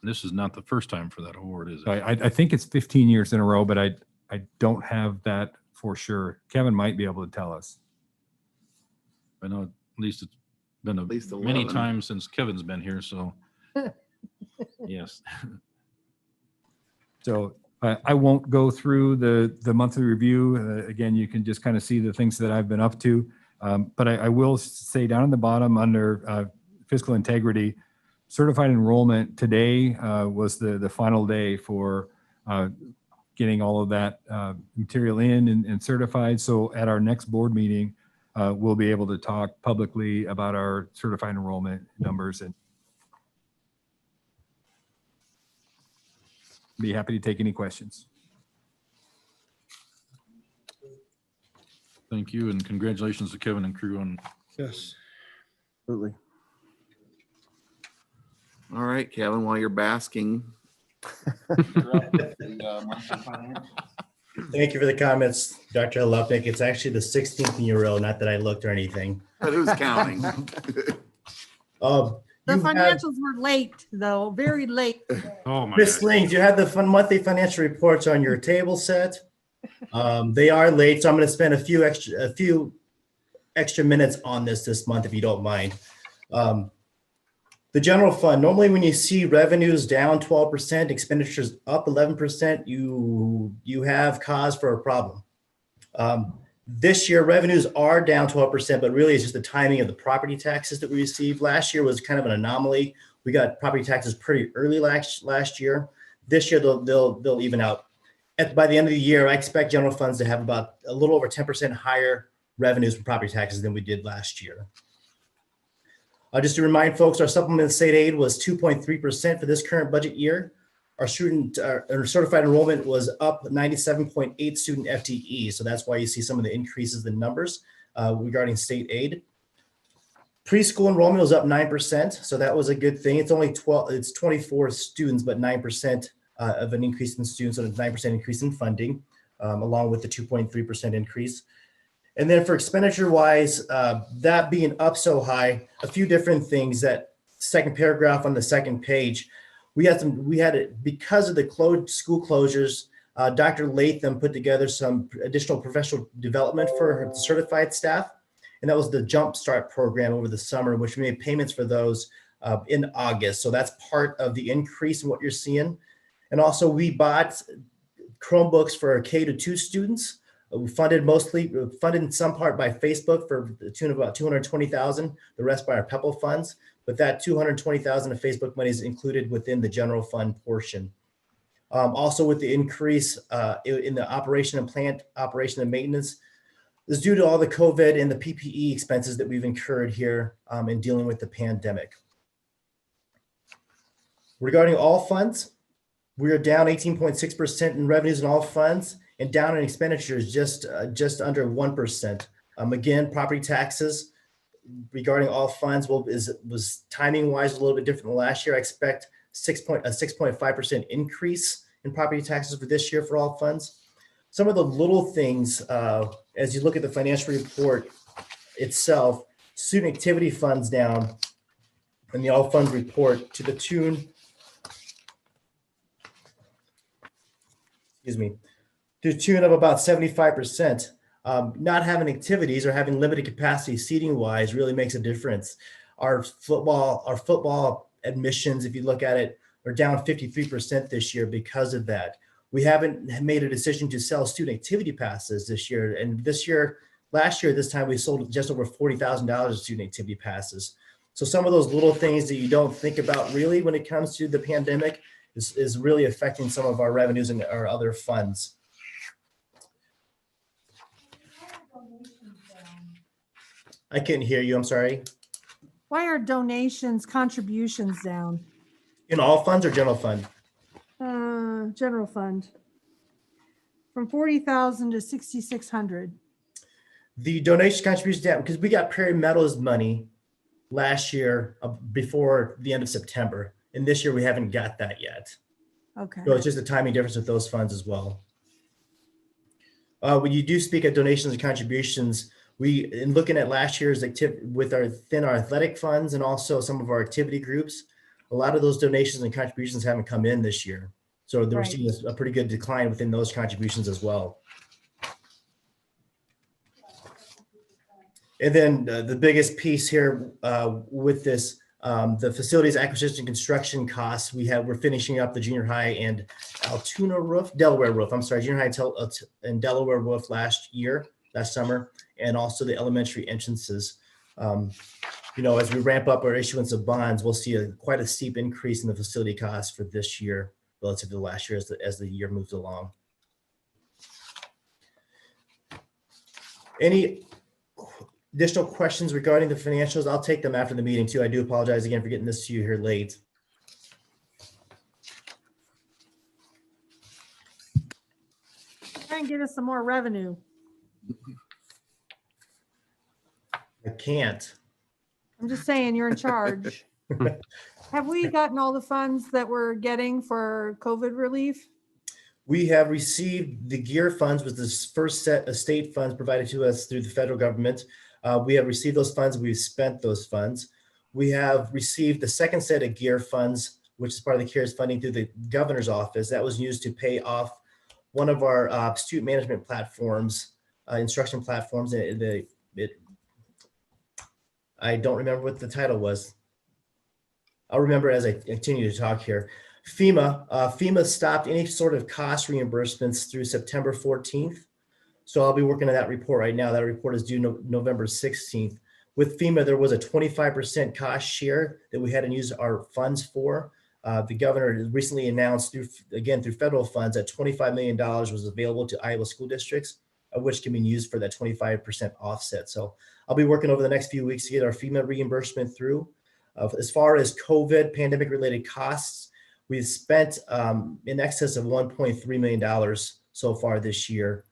This is not the first time for that award, is it? I think it's 15 years in a row, but I don't have that for sure. Kevin might be able to tell us. I know at least it's been least many 11. times since Kevin's been here, so yes. So I won't go through the monthly review. Again, you can just kind of see the things that I've been up to. But I will say down at the bottom under fiscal integrity, certified enrollment today was the final day for getting all of that material in and certified. So at our next board meeting, we'll be able to talk publicly about our certified enrollment numbers and be happy to take any questions. Thank you, and congratulations to Kevin and crew on. Yes. Absolutely. All right, Kevin, while you're basking. Thank you for the comments, Dr. Lupnick. It's actually the 16th in a row, not that I looked or anything. But who's counting? The financials were late, though, very late. Oh my Ms. God. Lings, you have the monthly financial reports on your table set. They are late, so I'm going to spend a few extra minutes on this month, if you don't mind. The general fund, normally when you see revenues down 12%, expenditures up 11%, you have cause for a problem. This year, revenues are down 12%, but really it's just the timing of the property taxes that we received. Last year was kind of an anomaly. We got property taxes pretty early last year. This year, they'll even out. By the end of the year, I expect general funds to have about a little over 10% higher revenues from property taxes than we did last year. Just to remind folks, our supplemental state aid was 2.3% for this current budget year. Our certified enrollment was up 97.8 student FTE. So that's why you see some of the increases in numbers regarding state aid. Preschool enrollment was up 9%. So that was a good thing. It's only 24 students, but 9% of an increase in students, so a 9% increase in funding, along with the 2.3% increase. And then for expenditure wise, that being up so high, a few different things. That second paragraph on the second page, we had it because of the school closures. Dr. Latham put together some additional professional development for her certified staff. And that was the Jump Start program over the summer, which we made payments for those in August. So that's part of the increase in what you're seeing. And also we bought Chromebooks for K-2 students. We funded in some part by Facebook for the tune of about $220,000, the rest by our PEPL funds. But that $220,000 of Facebook money is included within the general fund portion. Also with the increase in the operation and plant operation and maintenance is due to all the COVID and the PPE expenses that we've incurred here in dealing with the pandemic. Regarding all funds, we are down 18.6% in revenues in all funds and down in expenditures just under 1%. Again, property taxes regarding all funds was timing wise a little bit different than last year. I expect a 6.5% increase in property taxes for this year for all funds. Some of the little things, as you look at the financial report itself, student activity funds down in the all funds report to the tune, to the tune of about 75%. Not having activities or having limited capacity seating wise really makes a difference. Our football admissions, if you look at it, are down 53% this year because of that. We haven't made a decision to sell student activity passes this year. And last year, this time we sold just over $40,000 of student activity passes. So some of those little things that you don't think about really when it comes to the pandemic is really affecting some of our revenues and our other funds. I couldn't hear you, I'm sorry. Why are contributions down? In all funds or general fund? General fund. From 40,000 to 6,600. The donation contributions down because we got Perry Meadows money last year before the end of September. And this year we haven't got that yet. Okay. So it's just a timing difference with those funds as well. When you do speak of donations and contributions, in looking at last year's activity within our athletic funds and also some of our activity groups, a lot of those donations and contributions haven't come in this year. So we're seeing a pretty good decline within those contributions as well. And then the biggest piece here with this, the facilities acquisition construction costs, we're finishing up the junior high and Delaware roof, junior high and Delaware roof last summer, and also the elementary entrances. As we ramp up our issuance of bonds, we'll see quite a steep increase in the facility costs for this year relative to last year as the year moves along. Any additional questions regarding the financials? I'll take them after the meeting too. I do apologize again for getting this to you here late. Try and get us some more revenue. I can't. I'm just saying, you're in charge. Have we gotten all the funds that we're getting for COVID relief? We have received the GEAR funds, was this first set of state funds provided to us through the federal government. We have received those funds. We've spent those funds. We have received the second set of GEAR funds, which is part of the CARES funding through the governor's office. That was used to pay off one of our student management platforms, instruction platforms. I don't remember what the title was. I'll remember as I continue to talk here. FEMA stopped any sort of cost reimbursements through September 14th. So I'll be working on that report right now. That report is due November 16th. With FEMA, there was a 25% cost share that we had to use our funds for. The governor recently announced through federal funds that $25 million was available to Iowa school districts, of which can be used for that 25% offset. So I'll be working over the next few weeks to get our FEMA reimbursement through. As far as COVID pandemic related costs, we've spent in excess of $1.3 million so far this year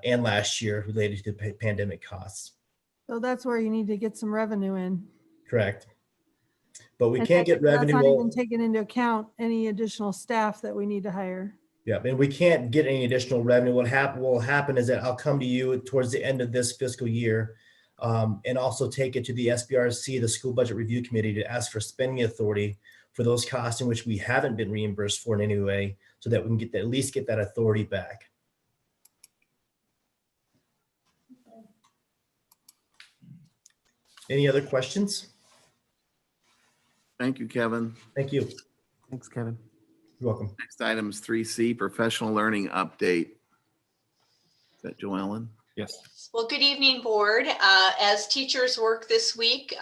and last year related to pandemic costs. So that's where you need to get some revenue in. Correct. But we And can't get revenue. That's not even taking into account any additional staff that we need to hire. Yeah, and we can't get any additional revenue. What will happen is that I'll come to you towards the end of this fiscal year and also take it to the SBRC, the School Budget Review Committee, to ask for spending authority for those costs in which we haven't been reimbursed for in any way, so that we can at least get that authority back. Any other questions? Thank you, Kevin. Thank you. Thanks, Kevin. You're welcome. Next item is 3C, professional learning update. Is that Joellen? Yes. Well, good evening, board. As teachers work this week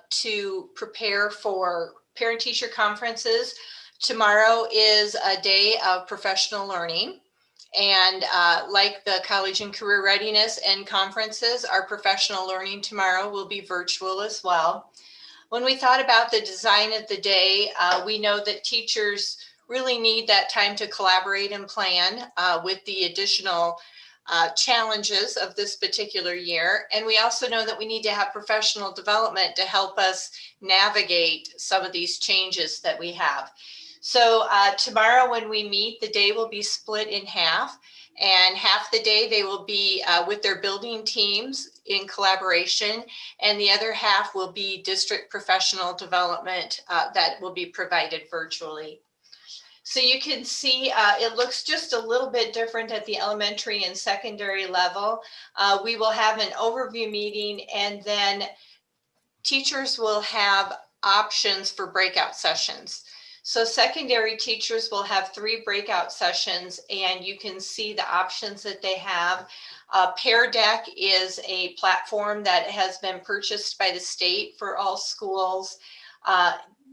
to prepare for parent-teacher conferences, tomorrow is a day of professional learning. And like the college and career readiness and conferences, our professional learning tomorrow will be virtual as well. When we thought about the design of the day, we know that teachers really need that time to collaborate and plan with the additional challenges of this particular year. And we also know that we need to have professional development to help us navigate some of these changes that we have. So tomorrow when we meet, the day will be split in half, and half the day they will be with their building teams in collaboration, and the other half will be district professional development that will be provided virtually. So you can see it looks just a little bit different at the elementary and secondary level. We will have an overview meeting, and then teachers will have options for breakout sessions. So secondary teachers will have 3 breakout sessions, and you can see the options that they have. Pear Deck is a platform that has been purchased by the state for all schools.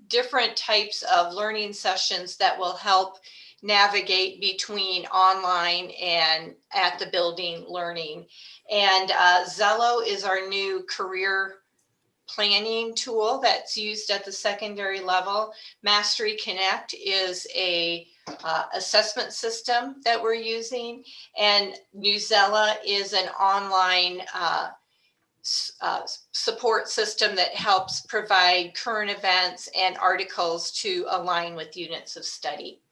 Different types of learning sessions that will help navigate between online and at the building learning. And Zello is our new career planning tool that's used at the secondary level. Mastery Connect is a assessment system that we're using, and Newsella is an online support system that helps provide current events and articles to align with units of study.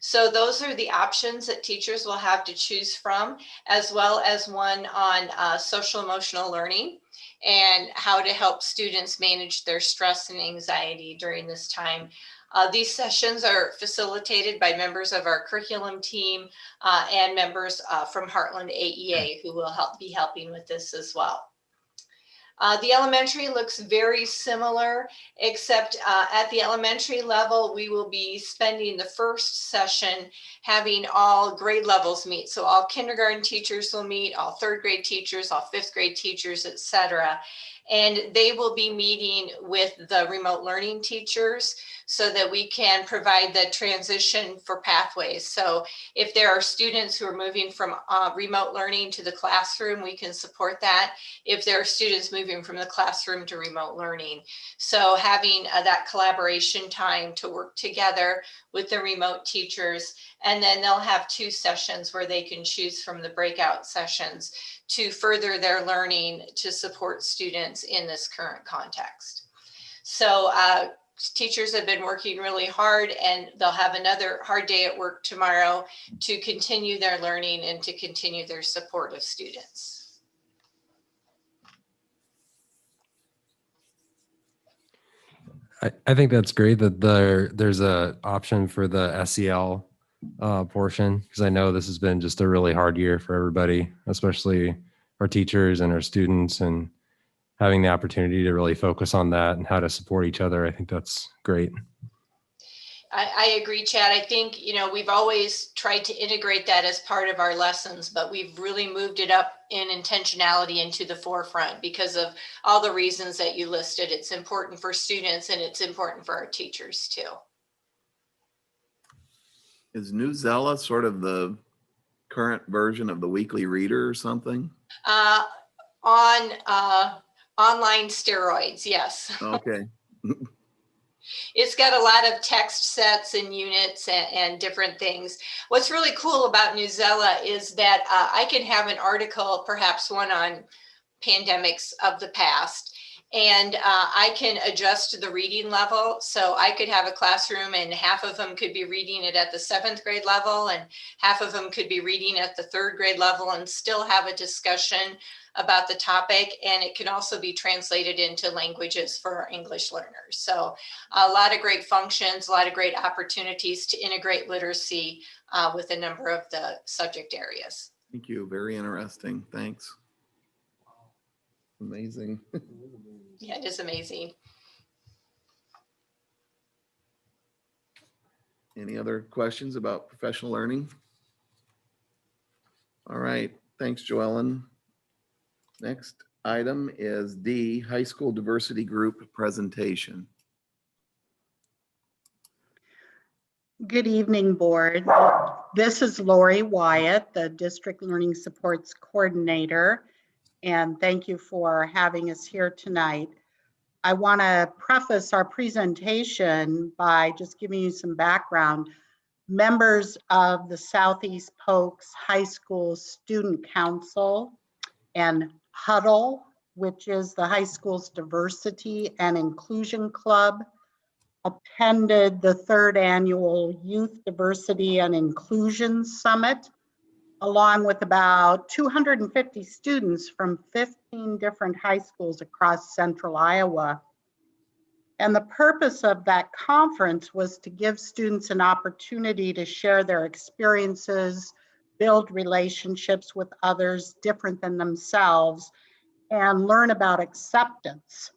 So those are the options that teachers will have to choose from, as well as one on social emotional learning and how to help students manage their stress and anxiety during this time. These sessions are facilitated by members of our curriculum team and members from Heartland AEA, who will be helping with this as well. The elementary looks very similar, except at the elementary level, we will be spending the first session having all grade levels meet. So all kindergarten teachers will meet, all 3rd grade teachers, all 5th grade teachers, etc. And they will be meeting with the remote learning teachers so that we can provide the transition for pathways. So if there are students who are moving from remote learning to the classroom, we can support that. If there are students moving from the classroom to remote learning. So having that collaboration time to work together with the remote teachers, and then they'll have 2 sessions where they can choose from the breakout sessions to further their learning to support students in this current context. So teachers have been working really hard, and they'll have another hard day at work tomorrow to continue their learning and to continue their support of students. I think that's great that there's a option for the SEL portion, because I know this has been just a really hard year for everybody, especially our teachers and our students, and having the opportunity to really focus on that and how to support each other. I think that's great. I agree, Chad. I think, we've always tried to integrate that as part of our lessons, but we've really moved it up in intentionality into the forefront because of all the reasons that you listed. It's important for students and it's important for our teachers too. Is Newsella sort of the current version of the Weekly Reader or something? On online steroids, yes. Okay. It's got a lot of text sets and units and different things. What's really cool about Newsella is that I can have an article, perhaps one on pandemics of the past, And I can adjust the reading level. So I could have a classroom and half of them could be reading it at the 7th grade level and half of them could be reading at the 3rd grade level and still have a discussion about the topic. And it can also be translated into languages for our English learners. So a lot of great functions, a lot of great opportunities to integrate literacy with a number of the subject areas. Thank you. Very interesting. Thanks. Amazing. Yeah, it is amazing. Any other questions about professional learning? All right. Thanks, Joellen. Next item is D, high school diversity group presentation. Good evening, board. This is Lori Wyatt, the District Learning Supports Coordinator, and thank you for having us here tonight. I want to preface our presentation by just giving you some background. Members of the Southeast Polk's High School Student Council and Huddle, which is the high school's diversity and inclusion club, attended the 3rd annual Youth Diversity and Inclusion Summit, along with about 250 students from 15 different high schools across central Iowa. And the purpose of that conference was to give students an opportunity to share their experiences, build relationships with others different than themselves, and learn about acceptance.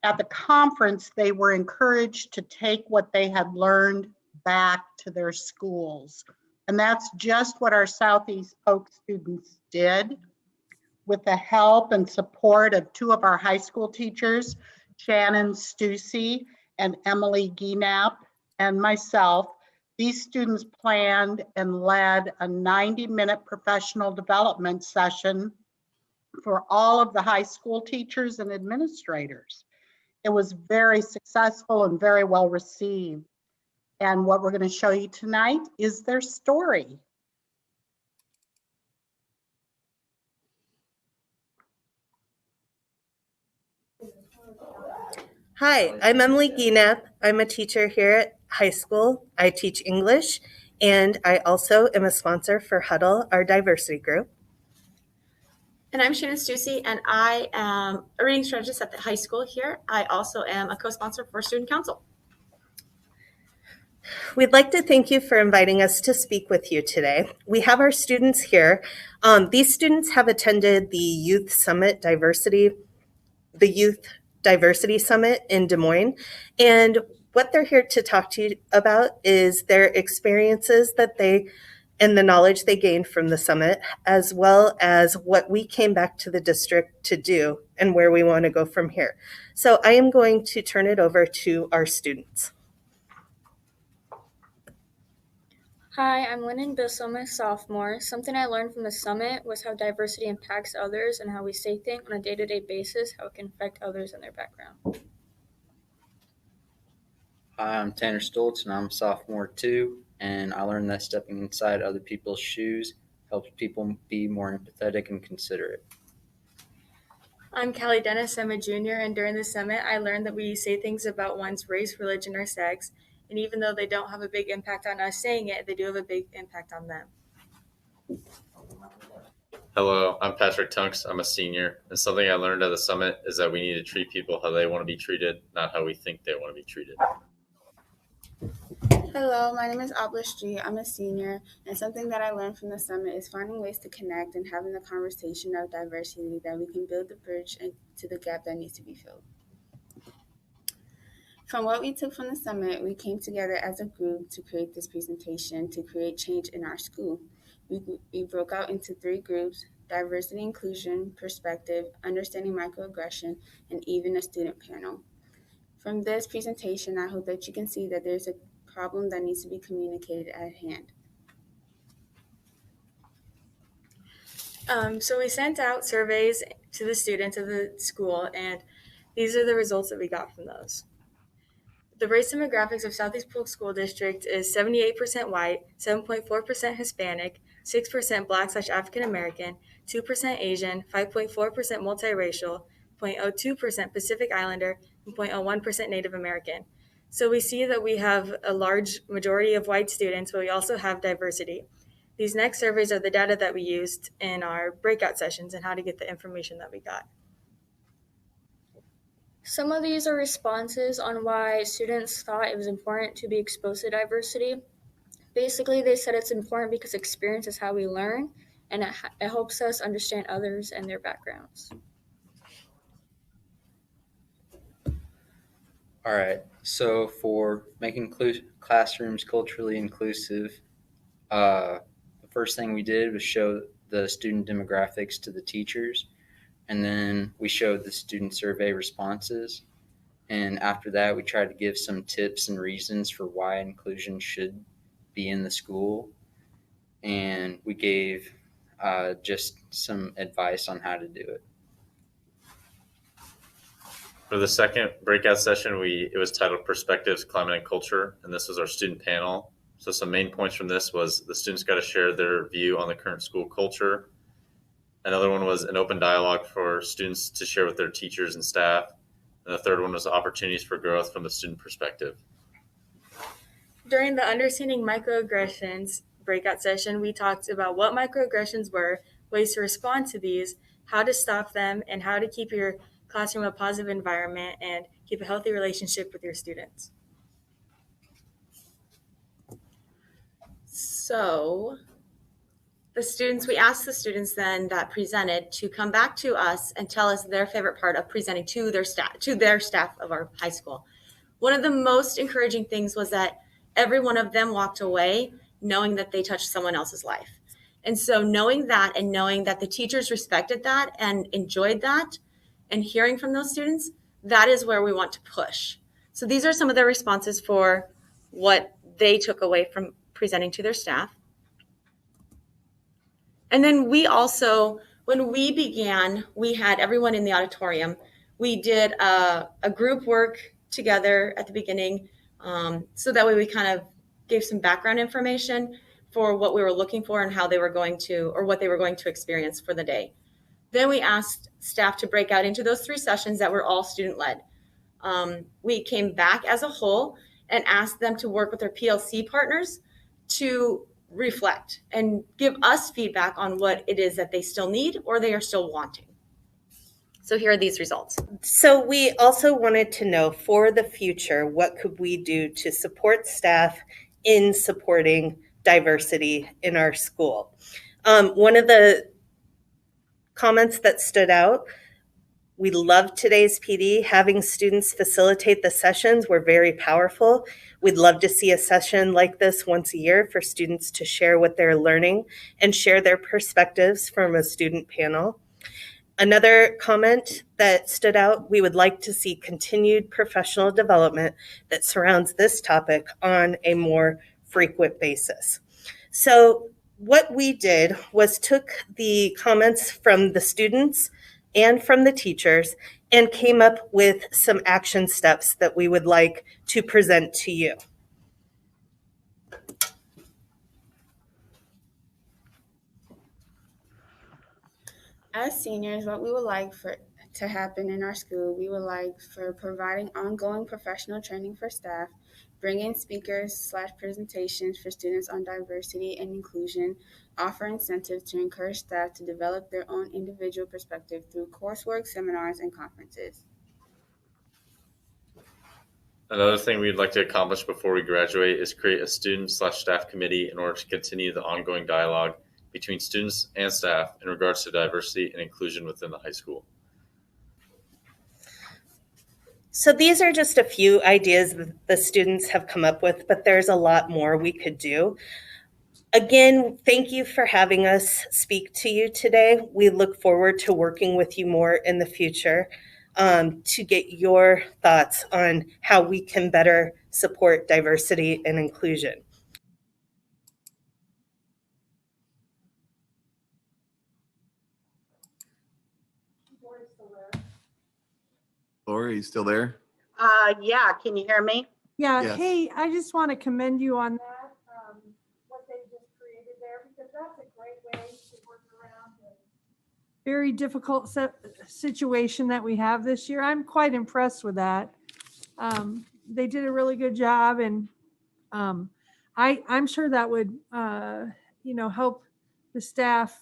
At the conference, they were encouraged to take what they had learned back to their schools. And that's just what our Southeast Polk students did. With the help and support of 2 of our high school teachers, Shannon Stussy and Emily Gienap, and myself, these students planned and led a 90-minute professional development session for all of the high school teachers and administrators. It was very successful and very well received. And what we're going to show you tonight is their story. Hi, I'm Emily Gienap. I'm a teacher here at high school. I teach English, and I also am a sponsor for Huddle, our diversity group. And I'm Shannon Stussy, and I am a reading strategist at the high school here. I also am a co-sponsor for Student Council. We'd like to thank you for inviting us to speak with you today. We have our students here. These students have attended the Youth Diversity Summit in Des Moines, and what they're here to talk to you about is their experiences and the knowledge they gained from the summit, as well as what we came back to the district to do and where we want to go from here. So I am going to turn it over to our students. Hi, I'm Lennon Bissell, sophomore. Something I learned from the summit was how diversity impacts others and how we say things on a day-to-day basis, how it can affect others and their background. Hi, I'm Tanner Stoltz, and I'm a sophomore too. And I learned that stepping inside other people's shoes helps people be more empathetic and considerate. I'm Callie Dennis. I'm a junior, and during the summit, I learned that we say things about one's race, religion, or sex. And even though they don't have a big impact on us saying it, they do have a big impact on them. Hello, I'm Patrick Tunks. I'm a senior. And something I learned at the summit is that we need to treat people how they want to be treated, not how we think they want to be treated. Hello, my name is Abla Street. I'm a senior, and something that I learned from the summit is finding ways to connect and having the conversation of diversity that we can build the bridge to the gap that needs to be filled. From what we took from the summit, we came together as a group to create this presentation to create change in our school. We broke out into 3 groups: diversity, inclusion, perspective, understanding microaggression, and even a student panel. From this presentation, I hope that you can see that there's a problem that needs to be communicated at hand. So we sent out surveys to the students of the school, and these are the results that we got from those. The race demographics of Southeast Polk School District is 78% white, 7.4% Hispanic, 6% Black/African American, 2% Asian, 5.4% multiracial, 0.02% Pacific Islander, and 0.01% Native American. So we see that we have a large majority of white students, but we also have diversity. These next surveys are the data that we used in our breakout sessions and how to get the information that we got. Some of these are responses on why students thought it was important to be exposed to diversity. Basically, they said it's important because experience is how we learn, and it helps us understand others and their backgrounds. All right. So for making classrooms culturally inclusive, the first thing we did was show the student demographics to the teachers, and then we showed the student survey responses. And after that, we tried to give some tips and reasons for why inclusion should be in the school. And we gave just some advice on how to do it. For the second breakout session, it was titled Perspectives, Climate and Culture, and this was our student panel. So some main points from this was the students got to share their view on the current school culture. Another one was an open dialogue for students to share with their teachers and staff. And the third one was opportunities for growth from the student perspective. During the Understanding Microaggressions breakout session, we talked about what microaggressions were, ways to respond to these, how to stop them, and how to keep your classroom a positive environment and keep a healthy relationship with your students. So we asked the students then that presented to come back to us and tell us their favorite part of presenting to their staff of our high school. One of the most encouraging things was that every one of them walked away knowing that they touched someone else's life. And so knowing that and knowing that the teachers respected that and enjoyed that and hearing from those students, that is where we want to push. So these are some of their responses for what they took away from presenting to their staff. And then we also, when we began, we had everyone in the auditorium. We did a group work together at the beginning. So that way we kind of gave some background information for what we were looking for and how they were going to, or what they were going to experience for the day. Then we asked staff to break out into those 3 sessions that were all student-led. We came back as a whole and asked them to work with their PLC partners to reflect and give us feedback on what it is that they still need or they are still wanting. So here are these results. So we also wanted to know for the future, what could we do to support staff in supporting diversity in our school? One of the comments that stood out, we loved today's PD. Having students facilitate the sessions were very powerful. We'd love to see a session like this once a year for students to share what they're learning and share their perspectives from a student panel. Another comment that stood out, we would like to see continued professional development that surrounds this topic on a more frequent basis. So what we did was took the comments from the students and from the teachers and came up with some action steps that we would like to present to you. As seniors, what we would like to happen in our school, we would like for providing ongoing professional training for staff, bringing speakers/presentations for students on diversity and inclusion, offer incentives to encourage staff to develop their own individual perspective through coursework, seminars, and conferences. Another thing we'd like to accomplish before we graduate is create a student/staff committee in order to continue the ongoing dialogue between students and staff in regards to diversity and inclusion within the high school. So these are just a few ideas that the students have come up with, but there's a lot more we could do. Again, thank you for having us speak to you today. We look forward to working with you more in the future to get your thoughts on how we can better support diversity and inclusion. Lori, are you still there? Yeah, can you hear me? Yeah, Yes. hey, I just want to commend you on that, what they just created there, because that's a great way to work around very difficult situation that we have this year. I'm quite impressed with that. They did a really good job, and I'm sure that would, help the staff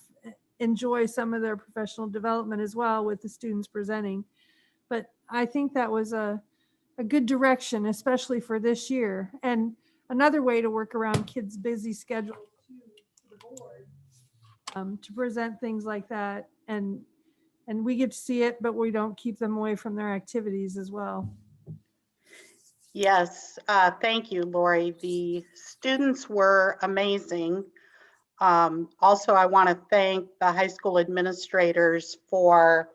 enjoy some of their professional development as well with the students presenting. But I think that was a good direction, especially for this year. And another way to work around kids' busy schedule to the board, to present things like that. And we get to see it, but we don't keep them away from their activities as well. Yes, thank you, Lori. The students were amazing. Also, I want to thank the high school administrators for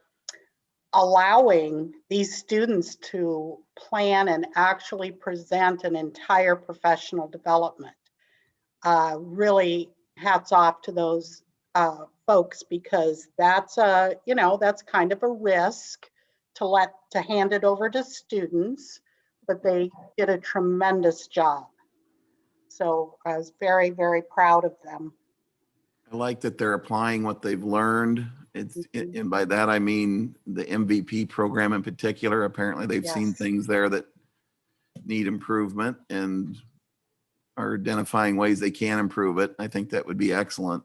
allowing these students to plan and actually present an entire professional development. Really hats off to those folks, because that's that's kind of a risk to hand it over to students, but they did a tremendous job. So I was very, very proud of them. I like that they're applying what they've learned. And by that, I mean the MVP program in particular. Apparently they've seen Yes. things there that need improvement and are identifying ways they can improve it. I think that would be excellent.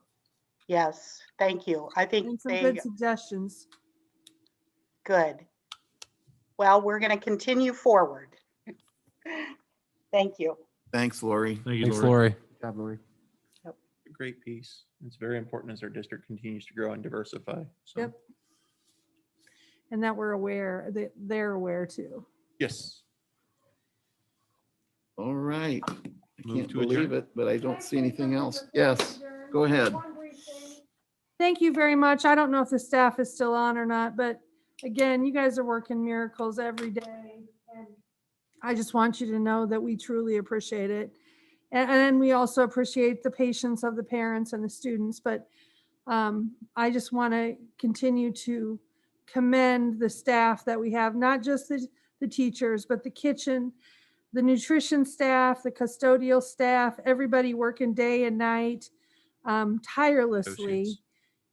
Yes, thank you. I think And some good suggestions. good. Well, we're going to continue forward. Thank you. Thanks, Lori. Thank you, Thanks, Lori. Lori. A great piece. It's very important as our district continues to grow and diversify. So, Yep. And that we're aware, that they're aware too. yes. All right. I Move can't to believe adjourn. it, but I don't see anything else. Yes, go ahead. Thank you very much. I don't know if the staff is still on or not, but again, you guys are working miracles every day. And I just want you to know that we truly appreciate it. And we also appreciate the patience of the parents and the students. But I just want to continue to commend the staff that we have, not just the teachers, but the kitchen, the nutrition staff, the custodial staff, everybody working day and night, tirelessly, Associates.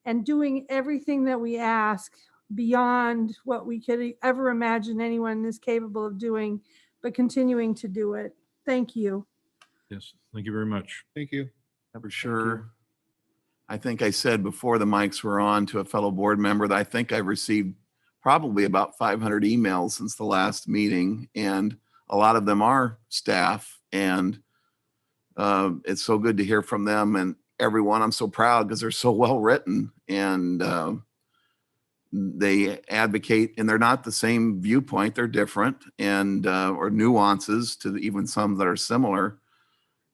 and doing everything that we ask beyond what we could ever imagine anyone is capable of doing, but continuing to do it. Thank you. Yes, thank you very much. Thank you. For sure. I think I said before the mics were on to a fellow board member that I think I've received probably about 500 emails since the last meeting, and a lot of them are staff, and it's so good to hear from them and everyone. I'm so proud because they're so well written, and they advocate, and they're not the same viewpoint, they're different, and or nuances to even some that are similar.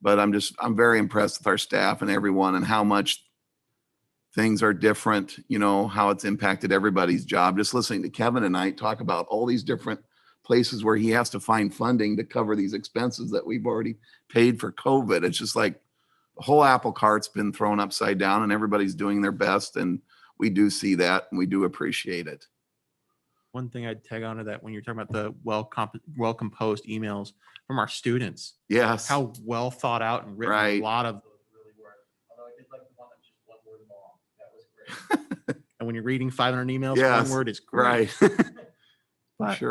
But I'm very impressed with our staff and everyone and how much things are different, how it's impacted everybody's job. Just listening to Kevin and I talk about all these different places where he has to find funding to cover these expenses that we've already paid for COVID. It's just like the whole apple cart's been thrown upside down and everybody's doing their best. And we do see that and we do appreciate it. One thing I'd tag onto that when you're talking about the well composed emails from our students, Yes. how well thought out and written Right. a lot of those really were. Although I did like the one that was just one word long. That was great. And when you're reading 500 emails, Yes. one word is great. Right. But Sure.